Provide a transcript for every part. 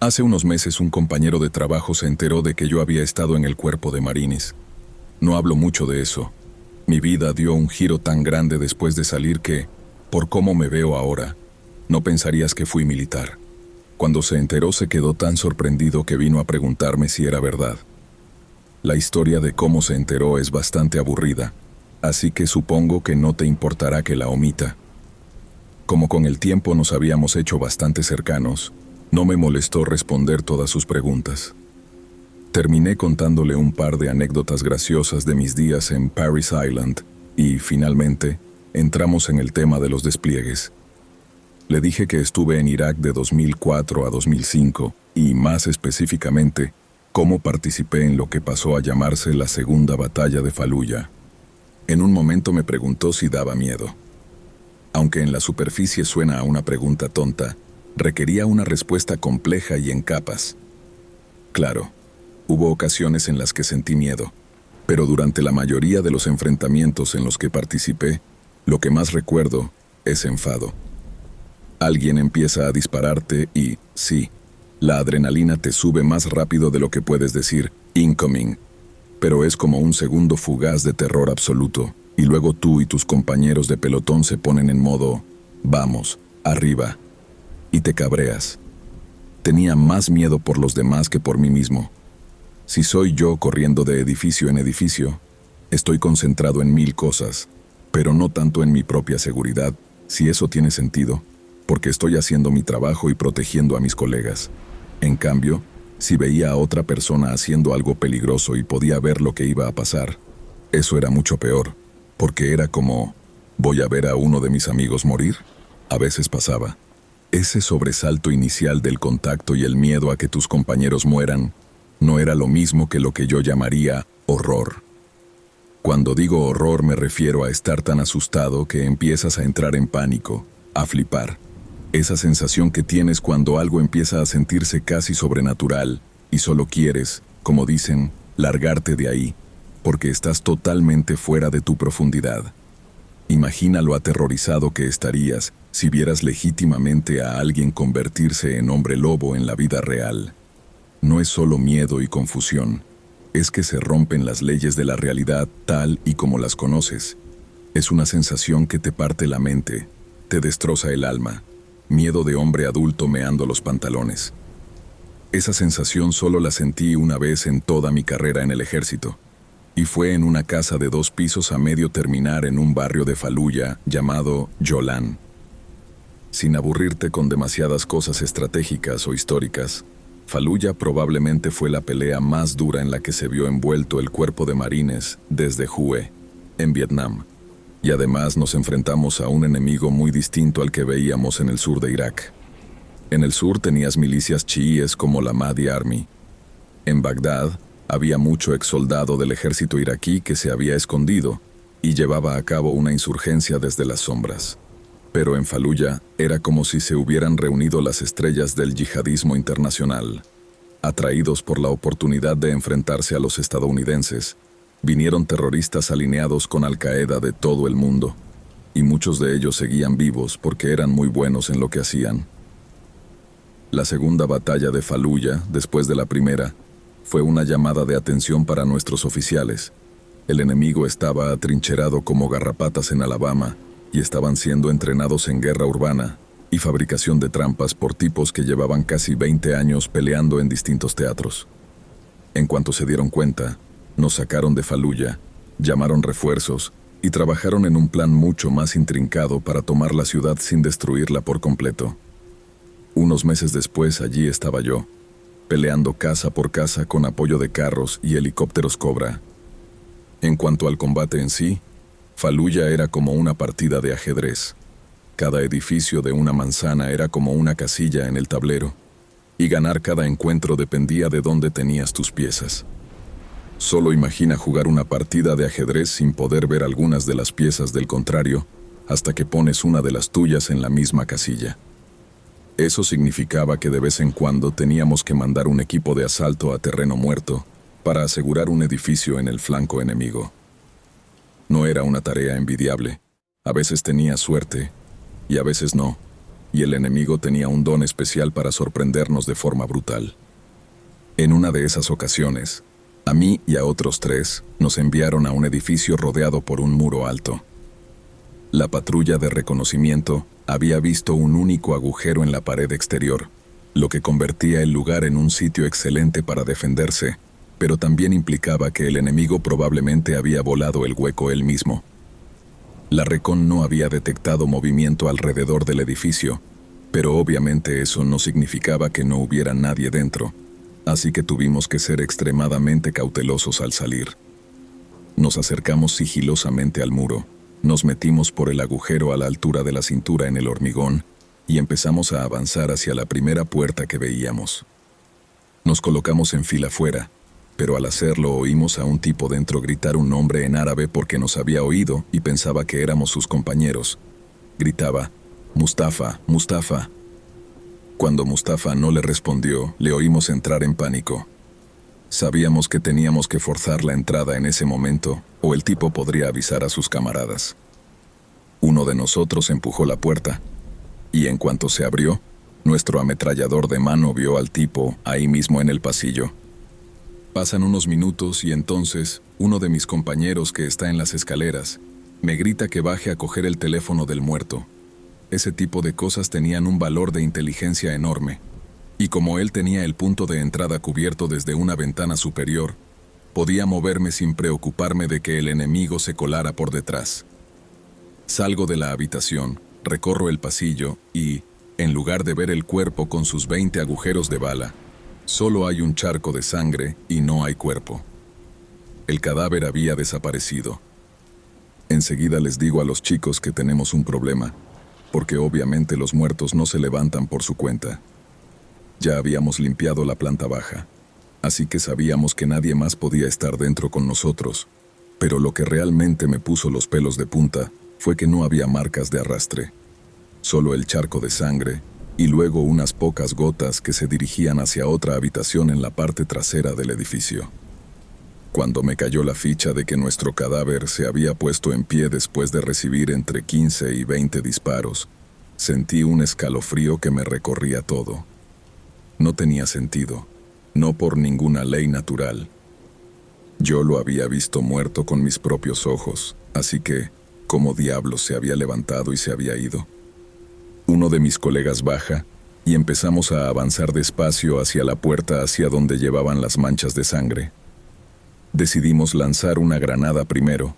Hace unos meses un compañero de trabajo se enteró de que yo había estado en el cuerpo de Marines. No hablo mucho de eso. Mi vida dio un giro tan grande después de salir que, por cómo me veo ahora, no pensarías que fui militar. Cuando se enteró se quedó tan sorprendido que vino a preguntarme si era verdad. La historia de cómo se enteró es bastante aburrida, así que supongo que no te importará que la omita. Como con el tiempo nos habíamos hecho bastante cercanos, no me molestó responder todas sus preguntas. Terminé contándole un par de anécdotas graciosas de mis días en Parris Island y, finalmente, entramos en el tema de los despliegues. Le dije que estuve en Irak de 2004 a 2005 y, más específicamente, cómo participé en lo que pasó a llamarse la Segunda Batalla de Faluya. En un momento me preguntó si daba miedo. Aunque en la superficie suena a una pregunta tonta, requería una respuesta compleja y en capas. Claro, hubo ocasiones en las que sentí miedo, pero durante la mayoría de los enfrentamientos en los que participé, lo que más recuerdo es enfado. Alguien empieza a dispararte y, sí, la adrenalina te sube más rápido de lo que puedes decir, incoming, pero es como un segundo fugaz de terror absoluto, y luego tú y tus compañeros de pelotón se ponen en modo, vamos, arriba, y te cabreas. Tenía más miedo por los demás que por mí mismo. Si soy yo corriendo de edificio en edificio, estoy concentrado en 1000 cosas, pero no tanto en mi propia seguridad, si eso tiene sentido, porque estoy haciendo mi trabajo y protegiendo a mis colegas. En cambio, si veía a otra persona haciendo algo peligroso y podía ver lo que iba a pasar, eso era mucho peor, porque era como, ¿voy a ver a uno de mis amigos morir? A veces pasaba. Ese sobresalto inicial del contacto y el miedo a que tus compañeros mueran no era lo mismo que lo que yo llamaría horror. Cuando digo horror me refiero a estar tan asustado que empiezas a entrar en pánico, a flipar. Esa sensación que tienes cuando algo empieza a sentirse casi sobrenatural y solo quieres, como dicen, largarte de ahí, porque estás totalmente fuera de tu profundidad. Imagina lo aterrorizado que estarías si vieras legítimamente a alguien convertirse en hombre lobo en la vida real. No es solo miedo y confusión, es que se rompen las leyes de la realidad tal y como las conoces. Es una sensación que te parte la mente, te destroza el alma, miedo de hombre adulto meando los pantalones. Esa sensación solo la sentí una vez en toda mi carrera en el ejército. Y fue en una casa de 2 pisos a medio terminar en un barrio de Faluya llamado Jolan. Sin aburrirte con demasiadas cosas estratégicas o históricas, Faluya probablemente fue la pelea más dura en la que se vio envuelto el cuerpo de marines desde Hue, en Vietnam. Y además nos enfrentamos a un enemigo muy distinto al que veíamos en el sur de Irak. En el sur tenías milicias chiíes como la Mahdi Army. En Bagdad, había mucho exsoldado del ejército iraquí que se había escondido y llevaba a cabo una insurgencia desde las sombras. Pero en Faluya era como si se hubieran reunido las estrellas del yihadismo internacional. Atraídos por la oportunidad de enfrentarse a los estadounidenses, vinieron terroristas alineados con Al-Qaeda de todo el mundo, y muchos de ellos seguían vivos porque eran muy buenos en lo que hacían. La segunda batalla de Faluya, después de la primera, fue una llamada de atención para nuestros oficiales. El enemigo estaba atrincherado como garrapatas en Alabama y estaban siendo entrenados en guerra urbana y fabricación de trampas por tipos que llevaban casi 20 años peleando en distintos teatros. En cuanto se dieron cuenta, nos sacaron de Faluya, llamaron refuerzos y trabajaron en un plan mucho más intrincado para tomar la ciudad sin destruirla por completo. Unos meses después allí estaba yo, peleando casa por casa con apoyo de carros y helicópteros Cobra. En cuanto al combate en sí, Faluya era como una partida de ajedrez. Cada edificio de una manzana era como una casilla en el tablero, y ganar cada encuentro dependía de dónde tenías tus piezas. Solo imagina jugar una partida de ajedrez sin poder ver algunas de las piezas del contrario, hasta que pones una de las tuyas en la misma casilla. Eso significaba que de vez en cuando teníamos que mandar un equipo de asalto a terreno muerto para asegurar un edificio en el flanco enemigo. No era una tarea envidiable. A veces tenía suerte y a veces no. y el enemigo tenía un don especial para sorprendernos de forma brutal. En una de esas ocasiones, a mí y a otros 3 nos enviaron a un edificio rodeado por un muro alto. La patrulla de reconocimiento había visto un único agujero en la pared exterior, lo que convertía el lugar en un sitio excelente para defenderse, pero también implicaba que el enemigo probablemente había volado el hueco él mismo. La Recon no había detectado movimiento alrededor del edificio, pero obviamente eso no significaba que no hubiera nadie dentro, así que tuvimos que ser extremadamente cautelosos al salir. Nos acercamos sigilosamente al muro, nos metimos por el agujero a la altura de la cintura en el hormigón y empezamos a avanzar hacia la primera puerta que veíamos. Nos colocamos en fila fuera, pero al hacerlo oímos a un tipo dentro gritar un nombre en árabe porque nos había oído y pensaba que éramos sus compañeros. Gritaba, «Mustafa, Mustafa». Cuando Mustafa no le respondió, le oímos entrar en pánico. Sabíamos que teníamos que forzar la entrada en ese momento, o el tipo podría avisar a sus camaradas. Uno de nosotros empujó la puerta, y en cuanto se abrió, nuestro ametrallador de mano vio al tipo ahí mismo en el pasillo. Pasan unos minutos y entonces, uno de mis compañeros que está en las escaleras, me grita que baje a coger el teléfono del muerto. Ese tipo de cosas tenían un valor de inteligencia enorme, y como él tenía el punto de entrada cubierto desde una ventana superior, podía moverme sin preocuparme de que el enemigo se colara por detrás. Salgo de la habitación, recorro el pasillo y, en lugar de ver el cuerpo con sus 20 agujeros de bala, solo hay un charco de sangre y no hay cuerpo. El cadáver había desaparecido. Enseguida les digo a los chicos que tenemos un problema, porque obviamente los muertos no se levantan por su cuenta. Ya habíamos limpiado la planta baja, así que sabíamos que nadie más podía estar dentro con nosotros, pero lo que realmente me puso los pelos de punta fue que no había marcas de arrastre, solo el charco de sangre y luego unas pocas gotas que se dirigían hacia otra habitación en la parte trasera del edificio. Cuando me cayó la ficha de que nuestro cadáver se había puesto en pie después de recibir entre 15 y 20 disparos, sentí un escalofrío que me recorría todo. No tenía sentido, no por ninguna ley natural. Yo lo había visto muerto con mis propios ojos, así que, ¿cómo diablos se había levantado y se había ido? Uno de mis colegas baja y empezamos a avanzar despacio hacia la puerta hacia donde llevaban las manchas de sangre. Decidimos lanzar una granada primero,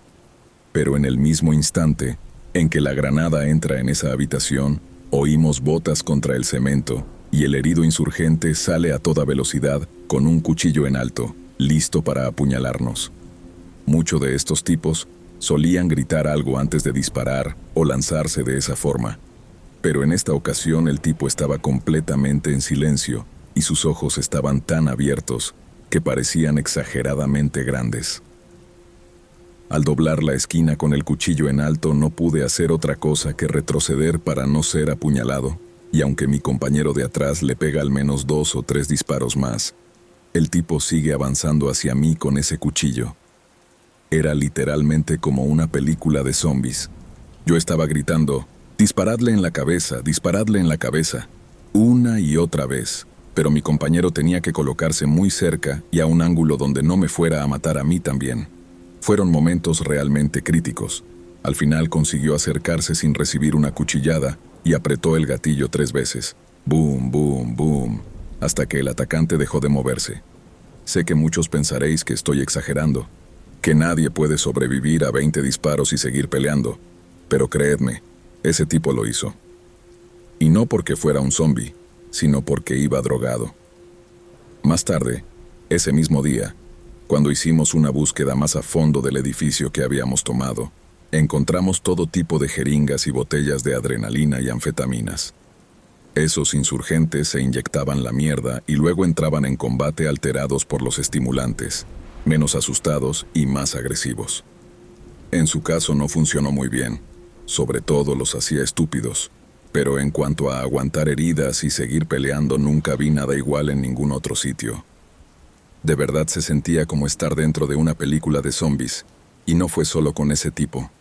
pero en el mismo instante en que la granada entra en esa habitación, oímos botas contra el cemento y el herido insurgente sale a toda velocidad con un cuchillo en alto, listo para apuñalarnos. Muchos de estos tipos solían gritar algo antes de disparar o lanzarse de esa forma, pero en esta ocasión el tipo estaba completamente en silencio y sus ojos estaban tan abiertos que parecían exageradamente grandes. Al doblar la esquina con el cuchillo en alto no pude hacer otra cosa que retroceder para no ser apuñalado, y aunque mi compañero de atrás le pega al menos 2 o 3 disparos más, el tipo sigue avanzando hacia mí con ese cuchillo. Era literalmente como una película de zombies. Yo estaba gritando, «Disparadle en la cabeza, disparadle en la cabeza», una y otra vez. Pero mi compañero tenía que colocarse muy cerca y a un ángulo donde no me fuera a matar a mí también. Fueron momentos realmente críticos. Al final consiguió acercarse sin recibir una cuchillada y apretó el gatillo 3 veces. Boom, boom, boom, hasta que el atacante dejó de moverse. Sé que muchos pensaréis que estoy exagerando, que nadie puede sobrevivir a 20 disparos y seguir peleando, pero creedme, ese tipo lo hizo. Y no porque fuera un zombie, sino porque iba drogado. Más tarde, ese mismo día, cuando hicimos una búsqueda más a fondo del edificio que habíamos tomado, encontramos todo tipo de jeringas y botellas de adrenalina y anfetaminas. Esos insurgentes se inyectaban la mierda y luego entraban en combate alterados por los estimulantes, menos asustados y más agresivos. En su caso no funcionó muy bien, sobre todo los hacía estúpidos. Pero en cuanto a aguantar heridas y seguir peleando, nunca vi nada igual en ningún otro sitio. De verdad se sentía como estar dentro de una película de zombies, y no fue solo con ese tipo.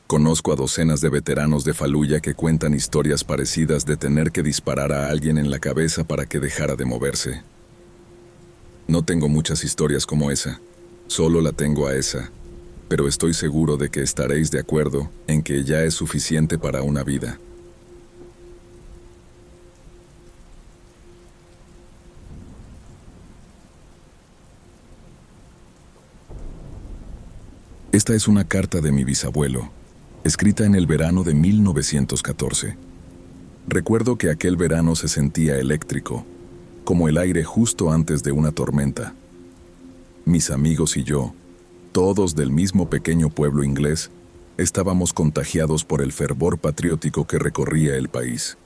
Conozco a docenas de veteranos de Faluya que cuentan historias parecidas de tener que disparar a alguien en la cabeza para que dejara de moverse. No tengo muchas historias como esa, solo la tengo a esa, pero estoy seguro de que estaréis de acuerdo en que ya es suficiente para una vida. Esta es una carta de mi bisabuelo, escrita en el verano de 1914. Recuerdo que aquel verano se sentía eléctrico, como el aire justo antes de una tormenta. Mis amigos y yo, todos del mismo pequeño pueblo inglés, estábamos contagiados por el fervor patriótico que recorría el país.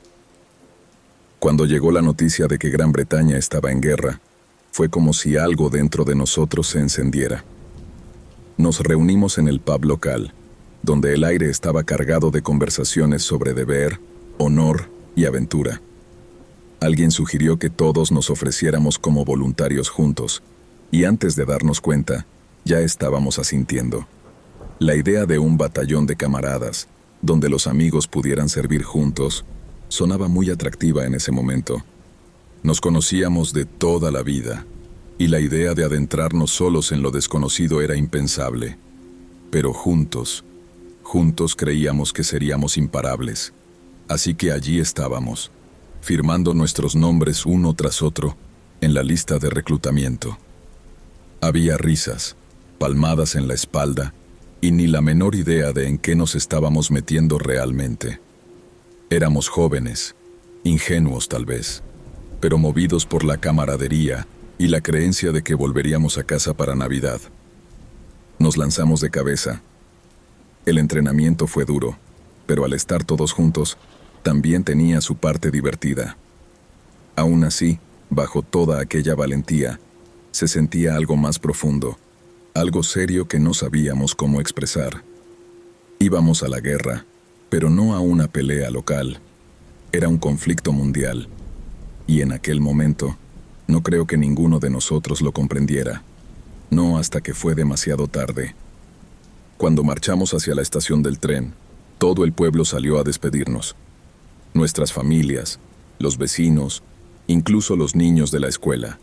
Cuando llegó la noticia de que Gran Bretaña estaba en guerra, fue como si algo dentro de nosotros se encendiera. Nos reunimos en el pub local, donde el aire estaba cargado de conversaciones sobre deber, honor y aventura. Alguien sugirió que todos nos ofreciéramos como voluntarios juntos, y antes de darnos cuenta, ya estábamos asintiendo. La idea de un batallón de camaradas, donde los amigos pudieran servir juntos, sonaba muy atractiva en ese momento. Nos conocíamos de toda la vida, y la idea de adentrarnos solos en lo desconocido era impensable. Pero juntos creíamos que seríamos imparables. Así que allí estábamos, firmando nuestros nombres uno tras otro en la lista de reclutamiento. Había risas, palmadas en la espalda, y ni la menor idea de en qué nos estábamos metiendo realmente. Éramos jóvenes, ingenuos tal vez, pero movidos por la camaradería y la creencia de que volveríamos a casa para Navidad. Nos lanzamos de cabeza. El entrenamiento fue duro, pero al estar todos juntos, también tenía su parte divertida. Aún así, bajo toda aquella valentía, se sentía algo más profundo, algo serio que no sabíamos cómo expresar. Íbamos a la guerra, pero no a una pelea local. Era un conflicto mundial, y en aquel momento, no creo que ninguno de nosotros lo comprendiera, no hasta que fue demasiado tarde. Cuando marchamos hacia la estación del tren, todo el pueblo salió a despedirnos. Nuestras familias, los vecinos, incluso los niños de la escuela.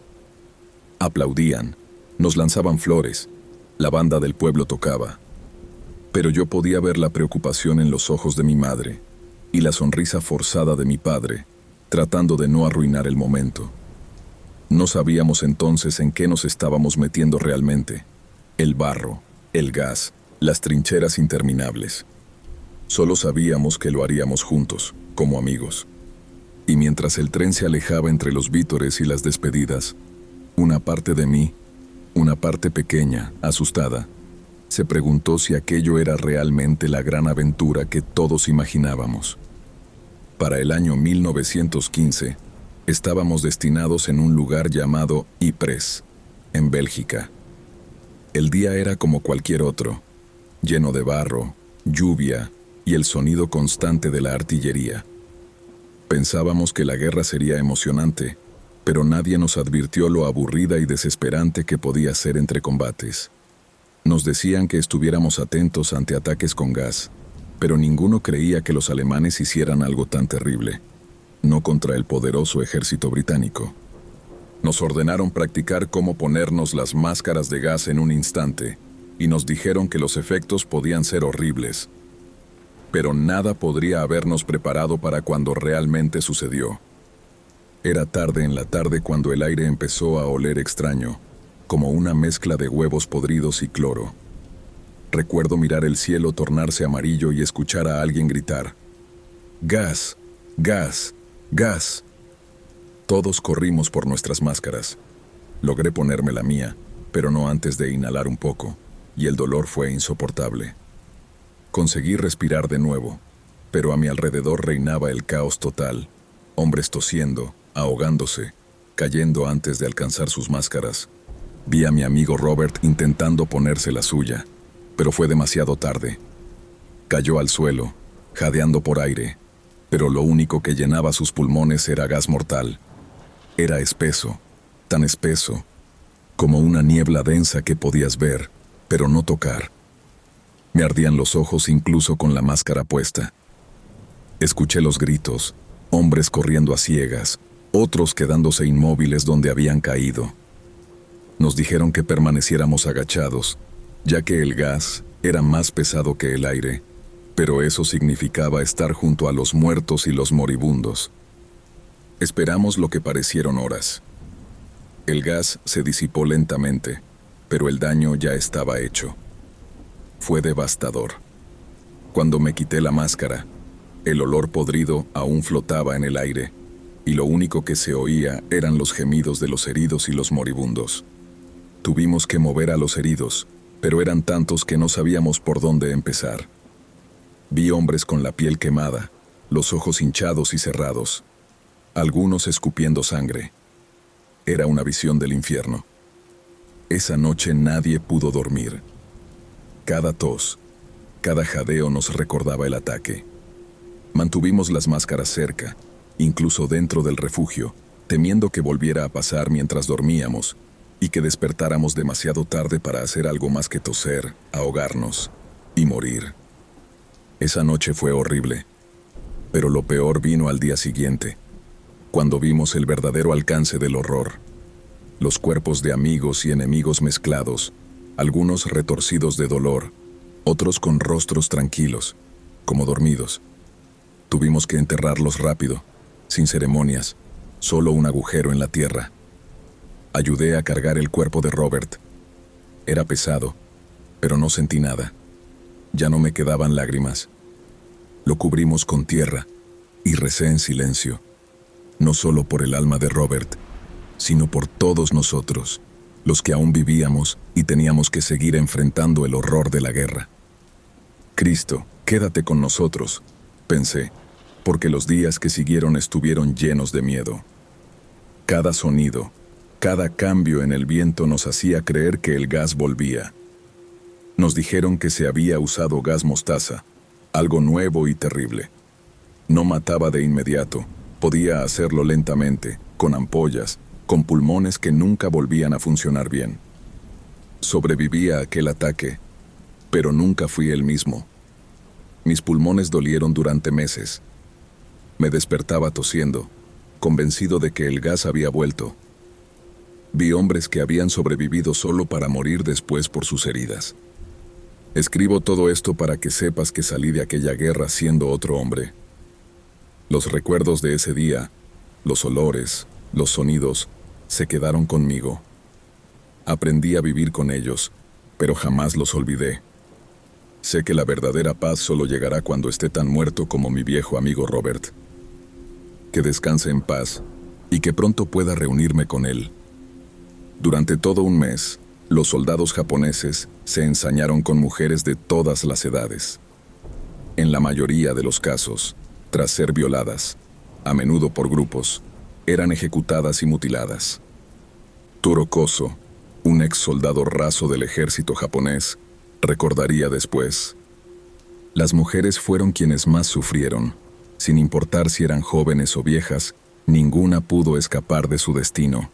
Aplaudían, nos lanzaban flores, la banda del pueblo tocaba. Pero yo podía ver la preocupación en los ojos de mi madre y la sonrisa forzada de mi padre, tratando de no arruinar el momento. No sabíamos entonces en qué nos estábamos metiendo realmente. El barro, el gas, las trincheras interminables. Solo sabíamos que lo haríamos juntos, como amigos. Y mientras el tren se alejaba entre los vítores y las despedidas, una parte de mí, una parte pequeña, asustada, se preguntó si aquello era realmente la gran aventura que todos imaginábamos. Para el año 1915, estábamos destinados en un lugar llamado Ypres, en Bélgica. El día era como cualquier otro, lleno de barro, lluvia y el sonido constante de la artillería. Pensábamos que la guerra sería emocionante, pero nadie nos advirtió lo aburrida y desesperante que podía ser entre combates. Nos decían que estuviéramos atentos ante ataques con gas, pero ninguno creía que los alemanes hicieran algo tan terrible, no contra el poderoso ejército británico. Nos ordenaron practicar cómo ponernos las máscaras de gas en un instante, y nos dijeron que los efectos podían ser horribles. Pero nada podría habernos preparado para cuando realmente sucedió. Era tarde en la tarde cuando el aire empezó a oler extraño, como una mezcla de huevos podridos y cloro. Recuerdo mirar el cielo tornarse amarillo y escuchar a alguien gritar: «¡Gas! ¡Gas! ¡Gas!». Todos corrimos por nuestras máscaras. Logré ponerme la mía, pero no antes de inhalar un poco, y el dolor fue insoportable. Conseguí respirar de nuevo, pero a mi alrededor reinaba el caos total. Hombres tosiendo, ahogándose, cayendo antes de alcanzar sus máscaras. Vi a mi amigo Robert intentando ponerse la suya, pero fue demasiado tarde. Cayó al suelo, jadeando por aire, pero lo único que llenaba sus pulmones era gas mortal. Era espeso, tan espeso, como una niebla densa que podías ver, pero no tocar. Me ardían los ojos incluso con la máscara puesta. Escuché los gritos, hombres corriendo a ciegas, otros quedándose inmóviles donde habían caído. Nos dijeron que permaneciéramos agachados, ya que el gas era más pesado que el aire, pero eso significaba estar junto a los muertos y los moribundos. Esperamos lo que parecieron horas. El gas se disipó lentamente, pero el daño ya estaba hecho. Fue devastador. Cuando me quité la máscara, el olor podrido aún flotaba en el aire, y lo único que se oía eran los gemidos de los heridos y los moribundos. Tuvimos que mover a los heridos, pero eran tantos que no sabíamos por dónde empezar. Vi hombres con la piel quemada, los ojos hinchados y cerrados, algunos escupiendo sangre. Era una visión del infierno. Esa noche nadie pudo dormir. Cada tos, cada jadeo nos recordaba el ataque. Mantuvimos las máscaras cerca, incluso dentro del refugio, temiendo que volviera a pasar mientras dormíamos y que despertáramos demasiado tarde para hacer algo más que toser, ahogarnos y morir. Esa noche fue horrible, pero lo peor vino al día siguiente, cuando vimos el verdadero alcance del horror. Los cuerpos de amigos y enemigos mezclados, algunos retorcidos de dolor, otros con rostros tranquilos, como dormidos. Tuvimos que enterrarlos rápido, sin ceremonias, solo un agujero en la tierra. Ayudé a cargar el cuerpo de Robert. Era pesado, pero no sentí nada. Ya no me quedaban lágrimas. Lo cubrimos con tierra y recé en silencio, no solo por el alma de Robert, sino por todos nosotros, los que aún vivíamos y teníamos que seguir enfrentando el horror de la guerra. Cristo, quédate con nosotros, pensé, porque los días que siguieron estuvieron llenos de miedo. Cada sonido, cada cambio en el viento nos hacía creer que el gas volvía. Nos dijeron que se había usado gas mostaza, algo nuevo y terrible. No mataba de inmediato, podía hacerlo lentamente, con ampollas, con pulmones que nunca volvían a funcionar bien. Sobreviví a aquel ataque, pero nunca fui el mismo. Mis pulmones dolieron durante meses. Me despertaba tosiendo, convencido de que el gas había vuelto. Vi hombres que habían sobrevivido solo para morir después por sus heridas. Escribo todo esto para que sepas que salí de aquella guerra siendo otro hombre. Los recuerdos de ese día, los olores, los sonidos, se quedaron conmigo. Aprendí a vivir con ellos, pero jamás los olvidé. Sé que la verdadera paz solo llegará cuando esté tan muerto como mi viejo amigo Robert. Que descanse en paz y que pronto pueda reunirme con él. Durante todo un mes, los soldados japoneses se ensañaron con mujeres de todas las edades. En la mayoría de los casos, tras ser violadas, a menudo por grupos, eran ejecutadas y mutiladas. Toro Koso, un ex soldado raso del ejército japonés, recordaría después: las mujeres fueron quienes más sufrieron. Sin importar si eran jóvenes o viejas, ninguna pudo escapar de su destino.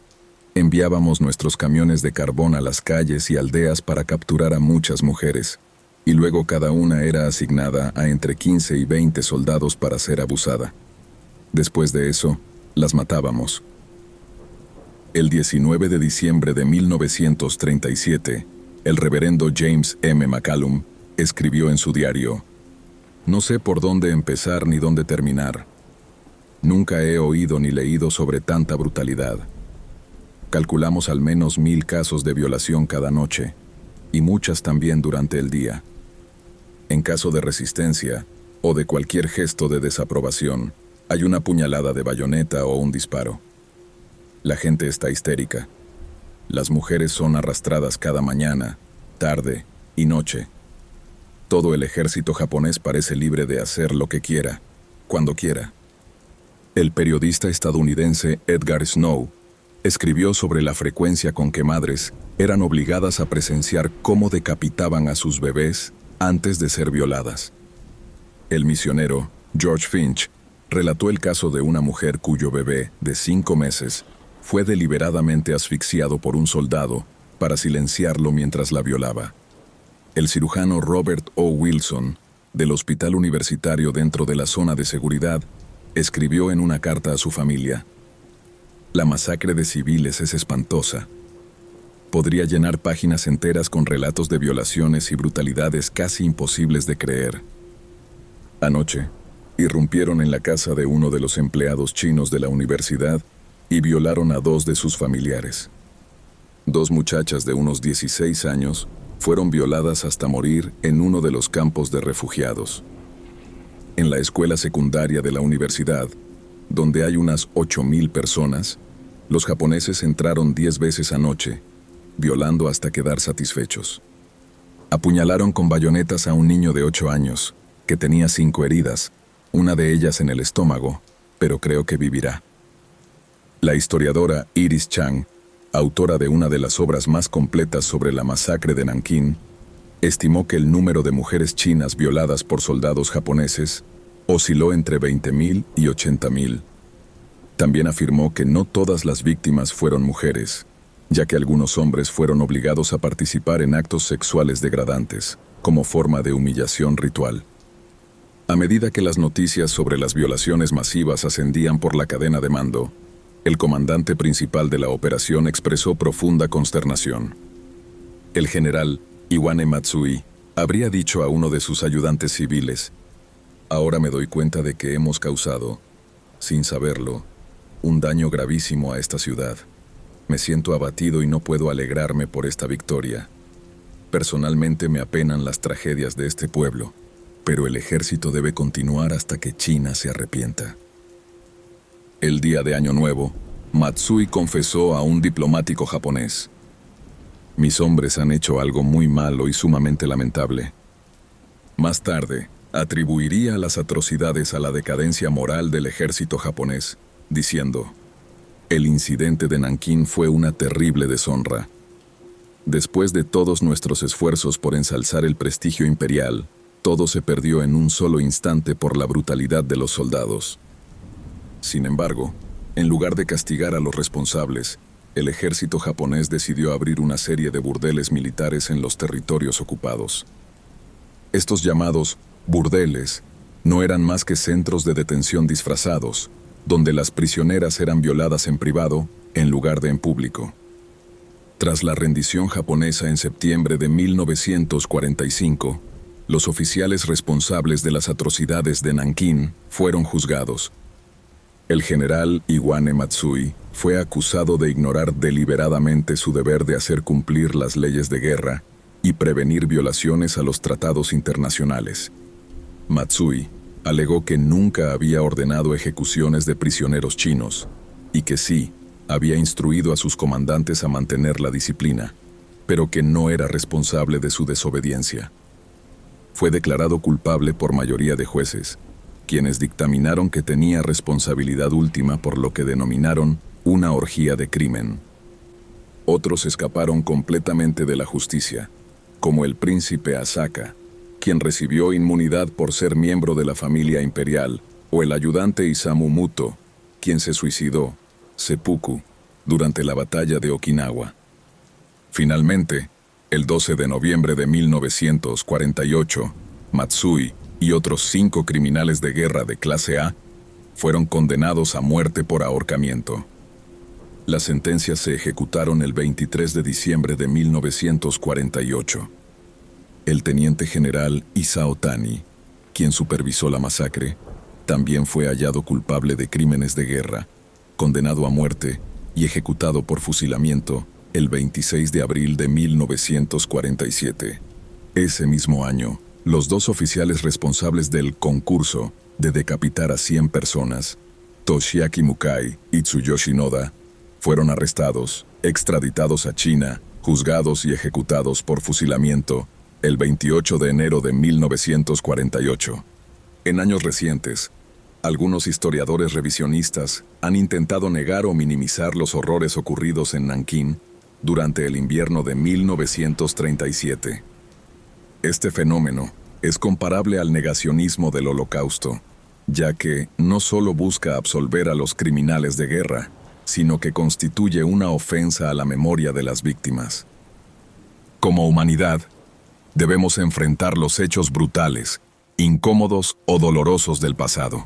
Enviábamos nuestros camiones de carbón a las calles y aldeas para capturar a muchas mujeres, y luego cada una era asignada a entre 15 y 20 soldados para ser abusada. Después de eso, las matábamos. El 19 de diciembre de 1937, el reverendo James M. McCallum escribió en su diario: «No sé por dónde empezar ni dónde terminar. Nunca he oído ni leído sobre tanta brutalidad. Calculamos al menos 1000 casos de violación cada noche, y muchas también durante el día. En caso de resistencia, o de cualquier gesto de desaprobación, hay una puñalada de bayoneta o un disparo. La gente está histérica. Las mujeres son arrastradas cada mañana, tarde y noche. Todo el ejército japonés parece libre de hacer lo que quiera, cuando quiera». El periodista estadounidense Edgar Snow escribió sobre la frecuencia con que madres eran obligadas a presenciar cómo decapitaban a sus bebés antes de ser violadas. El misionero George Finch relató el caso de una mujer cuyo bebé, de 5 meses, fue deliberadamente asfixiado por un soldado para silenciarlo mientras la violaba. El cirujano Robert O. Wilson, del Hospital Universitario dentro de la zona de seguridad, escribió en una carta a su familia: "La masacre de civiles es espantosa. Podría llenar páginas enteras con relatos de violaciones y brutalidades casi imposibles de creer. Anoche, irrumpieron en la casa de uno de los empleados chinos de la universidad y violaron a 2 de sus familiares. 2 muchachas de unos 16 años fueron violadas hasta morir en uno de los campos de refugiados. En la escuela secundaria de la universidad, donde hay unas 8,000 personas, los japoneses entraron 10 veces anoche, violando hasta quedar satisfechos. Apuñalaron con bayonetas a un niño de 8 años, que tenía 5 heridas, una de ellas en el estómago, pero creo que vivirá". La historiadora Iris Chang, autora de una de las obras más completas sobre la masacre de Nankín, estimó que el número de mujeres chinas violadas por soldados japoneses osciló entre 20,000 y 80,000. También afirmó que no todas las víctimas fueron mujeres, ya que algunos hombres fueron obligados a participar en actos sexuales degradantes, como forma de humillación ritual. A medida que las noticias sobre las violaciones masivas ascendían por la cadena de mando, el comandante principal de la operación expresó profunda consternación. El general Iwane Matsui habría dicho a uno de sus ayudantes civiles: "Ahora me doy cuenta de que hemos causado, sin saberlo, un daño gravísimo a esta ciudad. Me siento abatido y no puedo alegrarme por esta victoria. Personalmente me apenan las tragedias de este pueblo, pero el ejército debe continuar hasta que China se arrepienta". El día de Año Nuevo, Matsui confesó a un diplomático japonés: "Mis hombres han hecho algo muy malo y sumamente lamentable". Más tarde, atribuiría las atrocidades a la decadencia moral del ejército japonés, diciendo: "El incidente de Nankín fue una terrible deshonra. Después de todos nuestros esfuerzos por ensalzar el prestigio imperial, todo se perdió en un solo instante por la brutalidad de los soldados". Sin embargo, en lugar de castigar a los responsables, el ejército japonés decidió abrir una serie de burdeles militares en los territorios ocupados. Estos llamados burdeles no eran más que centros de detención disfrazados, donde las prisioneras eran violadas en privado en lugar de en público. Tras la rendición japonesa en septiembre de 1945, los oficiales responsables de las atrocidades de Nankín fueron juzgados. El general Iwane Matsui fue acusado de ignorar deliberadamente su deber de hacer cumplir las leyes de guerra y prevenir violaciones a los tratados internacionales. Matsui alegó que nunca había ordenado ejecuciones de prisioneros chinos y que sí, había instruido a sus comandantes a mantener la disciplina, pero que no era responsable de su desobediencia. Fue declarado culpable por mayoría de jueces, quienes dictaminaron que tenía responsabilidad última por lo que denominaron una orgía de crimen. Otros escaparon completamente de la justicia, como el príncipe Asaka, quien recibió inmunidad por ser miembro de la familia imperial, o el ayudante Isamu Muto, quien se suicidó, seppuku, durante la batalla de Okinawa. Finalmente, el 12 de noviembre de 1948, Matsui y otros 5 criminales de guerra de clase A fueron condenados a muerte por ahorcamiento. Las sentencias se ejecutaron el 23 de diciembre de 1948. El teniente general Isao Tani, quien supervisó la masacre, también fue hallado culpable de crímenes de guerra, condenado a muerte y ejecutado por fusilamiento el 26 de abril de 1947. Ese mismo año, los 2 oficiales responsables del concurso de decapitar a 100 personas, Toshiaki Mukai y Tsuyoshi Noda, fueron arrestados, extraditados a China, juzgados y ejecutados por fusilamiento el 28 de enero de 1948. En años recientes, algunos historiadores revisionistas han intentado negar o minimizar los horrores ocurridos en Nankín durante el invierno de 1937. Este fenómeno es comparable al negacionismo del Holocausto, ya que no solo busca absolver a los criminales de guerra, sino que constituye una ofensa a la memoria de las víctimas. Como humanidad, Debemos enfrentar los hechos brutales, incómodos o dolorosos del pasado.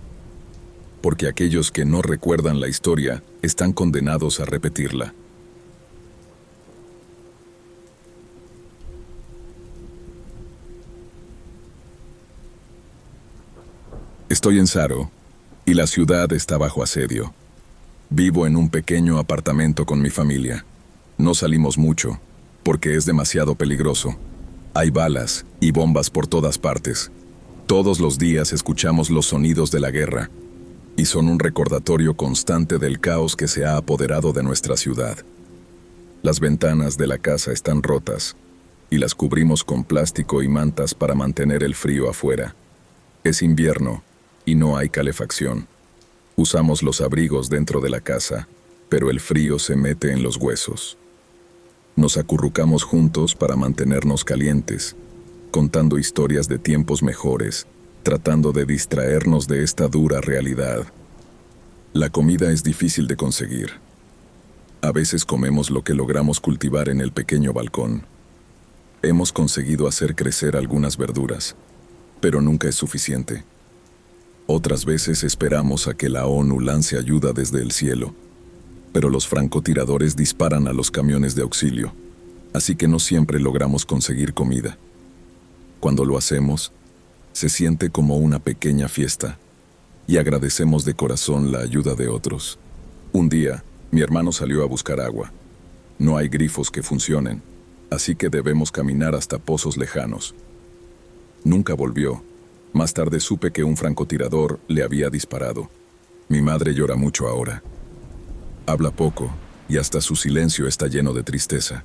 Porque aquellos que no recuerdan la historia están condenados a repetirla. Estoy en Saro, y la ciudad está bajo asedio. Vivo en un pequeño apartamento con mi familia. No salimos mucho, porque es demasiado peligroso. Hay balas y bombas por todas partes. Todos los días escuchamos los sonidos de la guerra, y son un recordatorio constante del caos que se ha apoderado de nuestra ciudad. Las ventanas de la casa están rotas, y las cubrimos con plástico y mantas para mantener el frío afuera. Es invierno, y no hay calefacción. Usamos los abrigos dentro de la casa, pero el frío se mete en los huesos. Nos acurrucamos juntos para mantenernos calientes, contando historias de tiempos mejores, tratando de distraernos de esta dura realidad. La comida es difícil de conseguir. A veces comemos lo que logramos cultivar en el pequeño balcón. Hemos conseguido hacer crecer algunas verduras, pero nunca es suficiente. Otras veces esperamos a que la ONU lance ayuda desde el cielo, pero los francotiradores disparan a los camiones de auxilio, así que no siempre logramos conseguir comida. Cuando lo hacemos, se siente como una pequeña fiesta, y agradecemos de corazón la ayuda de otros. Un día, mi hermano salió a buscar agua. No hay grifos que funcionen, así que debemos caminar hasta pozos lejanos. Nunca volvió. Más tarde supe que un francotirador le había disparado. Mi madre llora mucho ahora. Habla poco, y hasta su silencio está lleno de tristeza.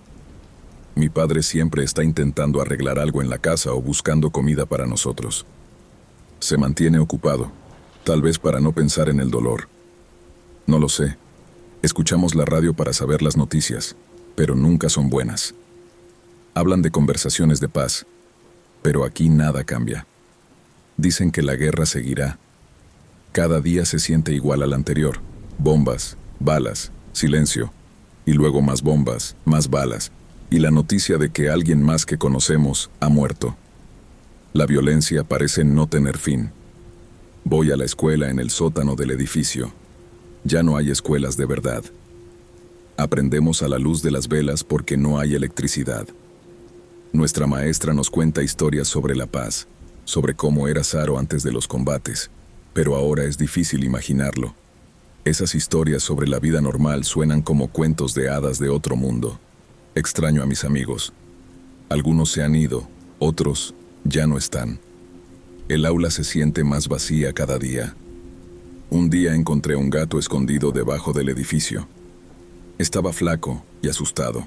Mi padre siempre está intentando arreglar algo en la casa o buscando comida para nosotros. Se mantiene ocupado, tal vez para no pensar en el dolor. No lo sé. Escuchamos la radio para saber las noticias, pero nunca son buenas. Hablan de conversaciones de paz, pero aquí nada cambia. Dicen que la guerra seguirá. Cada día se siente igual al anterior. Bombas, balas, silencio, y luego más bombas, más balas, y la noticia de que alguien más que conocemos ha muerto. La violencia parece no tener fin. Voy a la escuela en el sótano del edificio. Ya no hay escuelas de verdad. Aprendemos a la luz de las velas porque no hay electricidad. Nuestra maestra nos cuenta historias sobre la paz, sobre cómo era Saro antes de los combates, pero ahora es difícil imaginarlo. Esas historias sobre la vida normal suenan como cuentos de hadas de otro mundo. Extraño a mis amigos. Algunos se han ido, otros ya no están. El aula se siente más vacía cada día. Un día encontré un gato escondido debajo del edificio. Estaba flaco y asustado.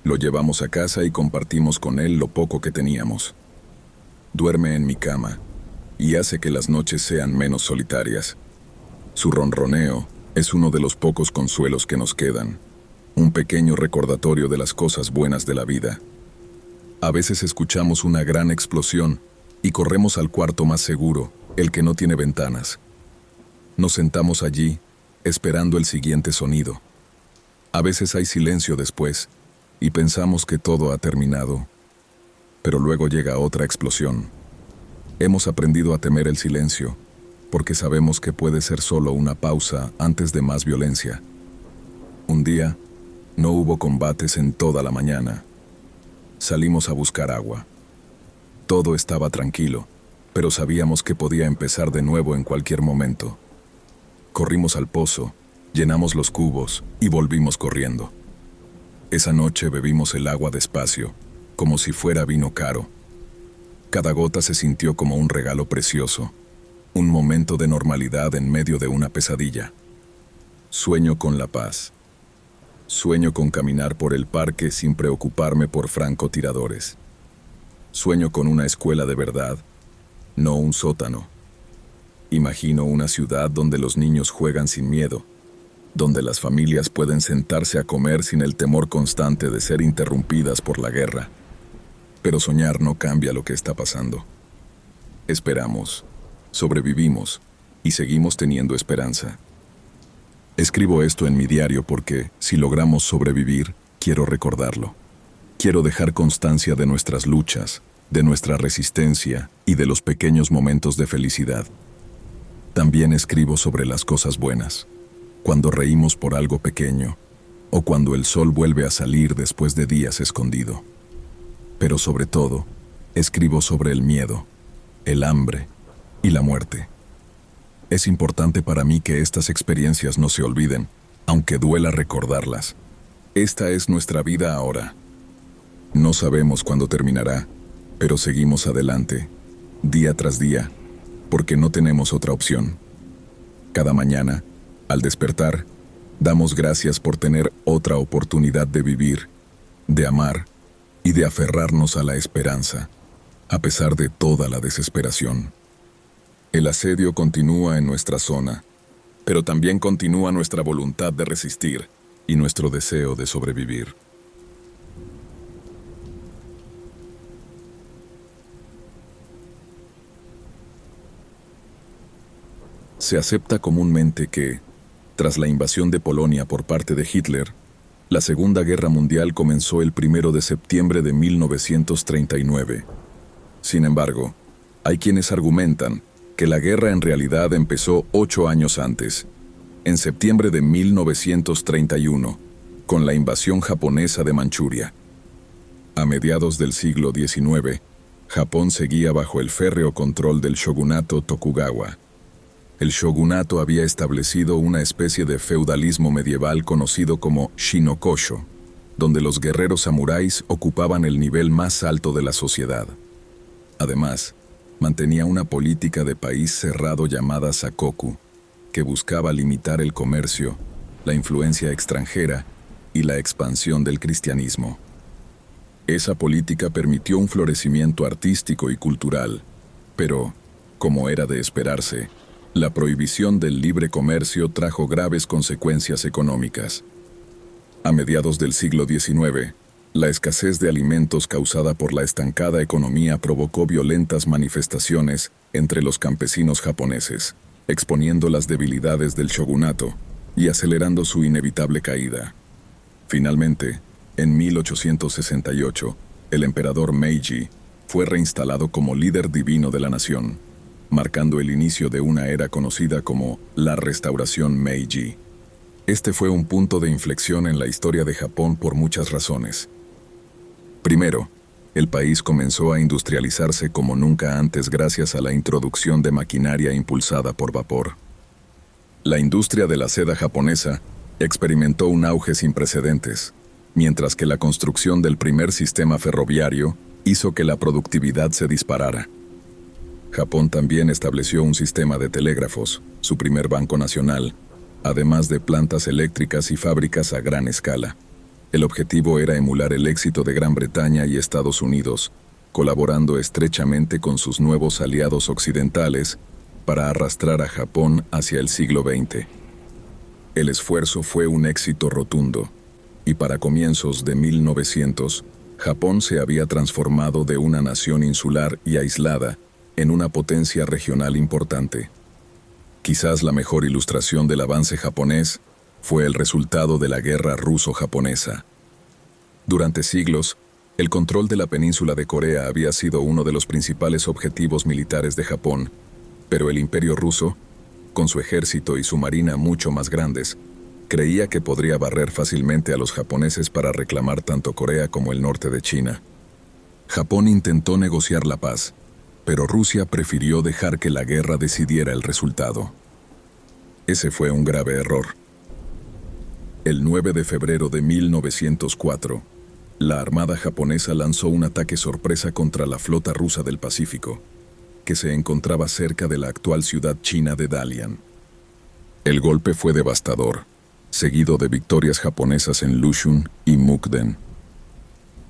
Lo llevamos a casa y compartimos con él lo poco que teníamos. Duerme en mi cama y hace que las noches sean menos solitarias. Su ronroneo es uno de los pocos consuelos que nos quedan, un pequeño recordatorio de las cosas buenas de la vida. A veces escuchamos una gran explosión y corremos al cuarto más seguro, el que no tiene ventanas. Nos sentamos allí, esperando el siguiente sonido. A veces hay silencio después, y pensamos que todo ha terminado. Pero luego llega otra explosión. Hemos aprendido a temer el silencio, porque sabemos que puede ser solo una pausa antes de más violencia. Un día, no hubo combates en toda la mañana. Salimos a buscar agua. Todo estaba tranquilo, pero sabíamos que podía empezar de nuevo en cualquier momento. Corrimos al pozo, llenamos los cubos y volvimos corriendo. Esa noche bebimos el agua despacio, como si fuera vino caro. Cada gota se sintió como un regalo precioso, un momento de normalidad en medio de una pesadilla. Sueño con la paz. Sueño con caminar por el parque sin preocuparme por francotiradores. Sueño con una escuela de verdad, no un sótano. Imagino una ciudad donde los niños juegan sin miedo, donde las familias pueden sentarse a comer sin el temor constante de ser interrumpidas por la guerra. Pero soñar no cambia lo que está pasando. Esperamos, sobrevivimos y seguimos teniendo esperanza. Escribo esto en mi diario porque, si logramos sobrevivir, quiero recordarlo. Quiero dejar constancia de nuestras luchas, de nuestra resistencia y de los pequeños momentos de felicidad. También escribo sobre las cosas buenas, cuando reímos por algo pequeño, o cuando el sol vuelve a salir después de días escondido. Pero sobre todo, escribo sobre el miedo, el hambre y la muerte. Es importante para mí que estas experiencias no se olviden, aunque duela recordarlas. Esta es nuestra vida ahora. No sabemos cuándo terminará, pero seguimos adelante, día tras día, porque no tenemos otra opción. Cada mañana, al despertar, damos gracias por tener otra oportunidad de vivir, de amar y de aferrarnos a la esperanza, a pesar de toda la desesperación. El asedio continúa en nuestra zona, pero también continúa nuestra voluntad de resistir y nuestro deseo de sobrevivir. Se acepta comúnmente que, tras la invasión de Polonia por parte de Hitler, la Segunda Guerra Mundial comenzó el 1 de septiembre de 1939. Sin embargo, hay quienes argumentan que la guerra en realidad empezó 8 años antes, en septiembre de 1931, con la invasión japonesa de Manchuria. A mediados del siglo XIX, Japón seguía bajo el férreo control del shogunato Tokugawa. El shogunato había establecido una especie de feudalismo medieval conocido como Shinokosho, donde los guerreros samuráis ocupaban el nivel más alto de la sociedad. Además, mantenía una política de país cerrado llamada Sakoku, que buscaba limitar el comercio, la influencia extranjera y la expansión del cristianismo. Esa política permitió un florecimiento artístico y cultural, pero, como era de esperarse, la prohibición del libre comercio trajo graves consecuencias económicas. A mediados del siglo XIX, la escasez de alimentos causada por la estancada economía provocó violentas manifestaciones entre los campesinos japoneses, exponiendo las debilidades del shogunato y acelerando su inevitable caída. Finalmente, en 1868, el emperador Meiji fue reinstalado como líder divino de la nación, marcando el inicio de una era conocida como la Restauración Meiji. Este fue un punto de inflexión en la historia de Japón por muchas razones. Primero, el país comenzó a industrializarse como nunca antes gracias a la introducción de maquinaria impulsada por vapor. La industria de la seda japonesa experimentó un auge sin precedentes, mientras que la construcción del primer sistema ferroviario hizo que la productividad se disparara. Japón también estableció un sistema de telégrafos, su primer banco nacional, además de plantas eléctricas y fábricas a gran escala. El objetivo era emular el éxito de Gran Bretaña y Estados Unidos, colaborando estrechamente con sus nuevos aliados occidentales para arrastrar a Japón hacia el siglo XX. El esfuerzo fue un éxito rotundo, y para comienzos de 1900, Japón se había transformado de una nación insular y aislada en una potencia regional importante. Quizás la mejor ilustración del avance japonés fue el resultado de la guerra ruso-japonesa. Durante siglos, el control de la península de Corea había sido uno de los principales objetivos militares de Japón, pero el Imperio ruso, con su ejército y su marina mucho más grandes, creía que podría barrer fácilmente a los japoneses para reclamar tanto Corea como el norte de China. Japón intentó negociar la paz, pero Rusia prefirió dejar que la guerra decidiera el resultado. Ese fue un grave error. El 9 de febrero de 1904, la Armada japonesa lanzó un ataque sorpresa contra la flota rusa del Pacífico, que se encontraba cerca de la actual ciudad china de Dalian. El golpe fue devastador, seguido de victorias japonesas en Lushun y Mukden.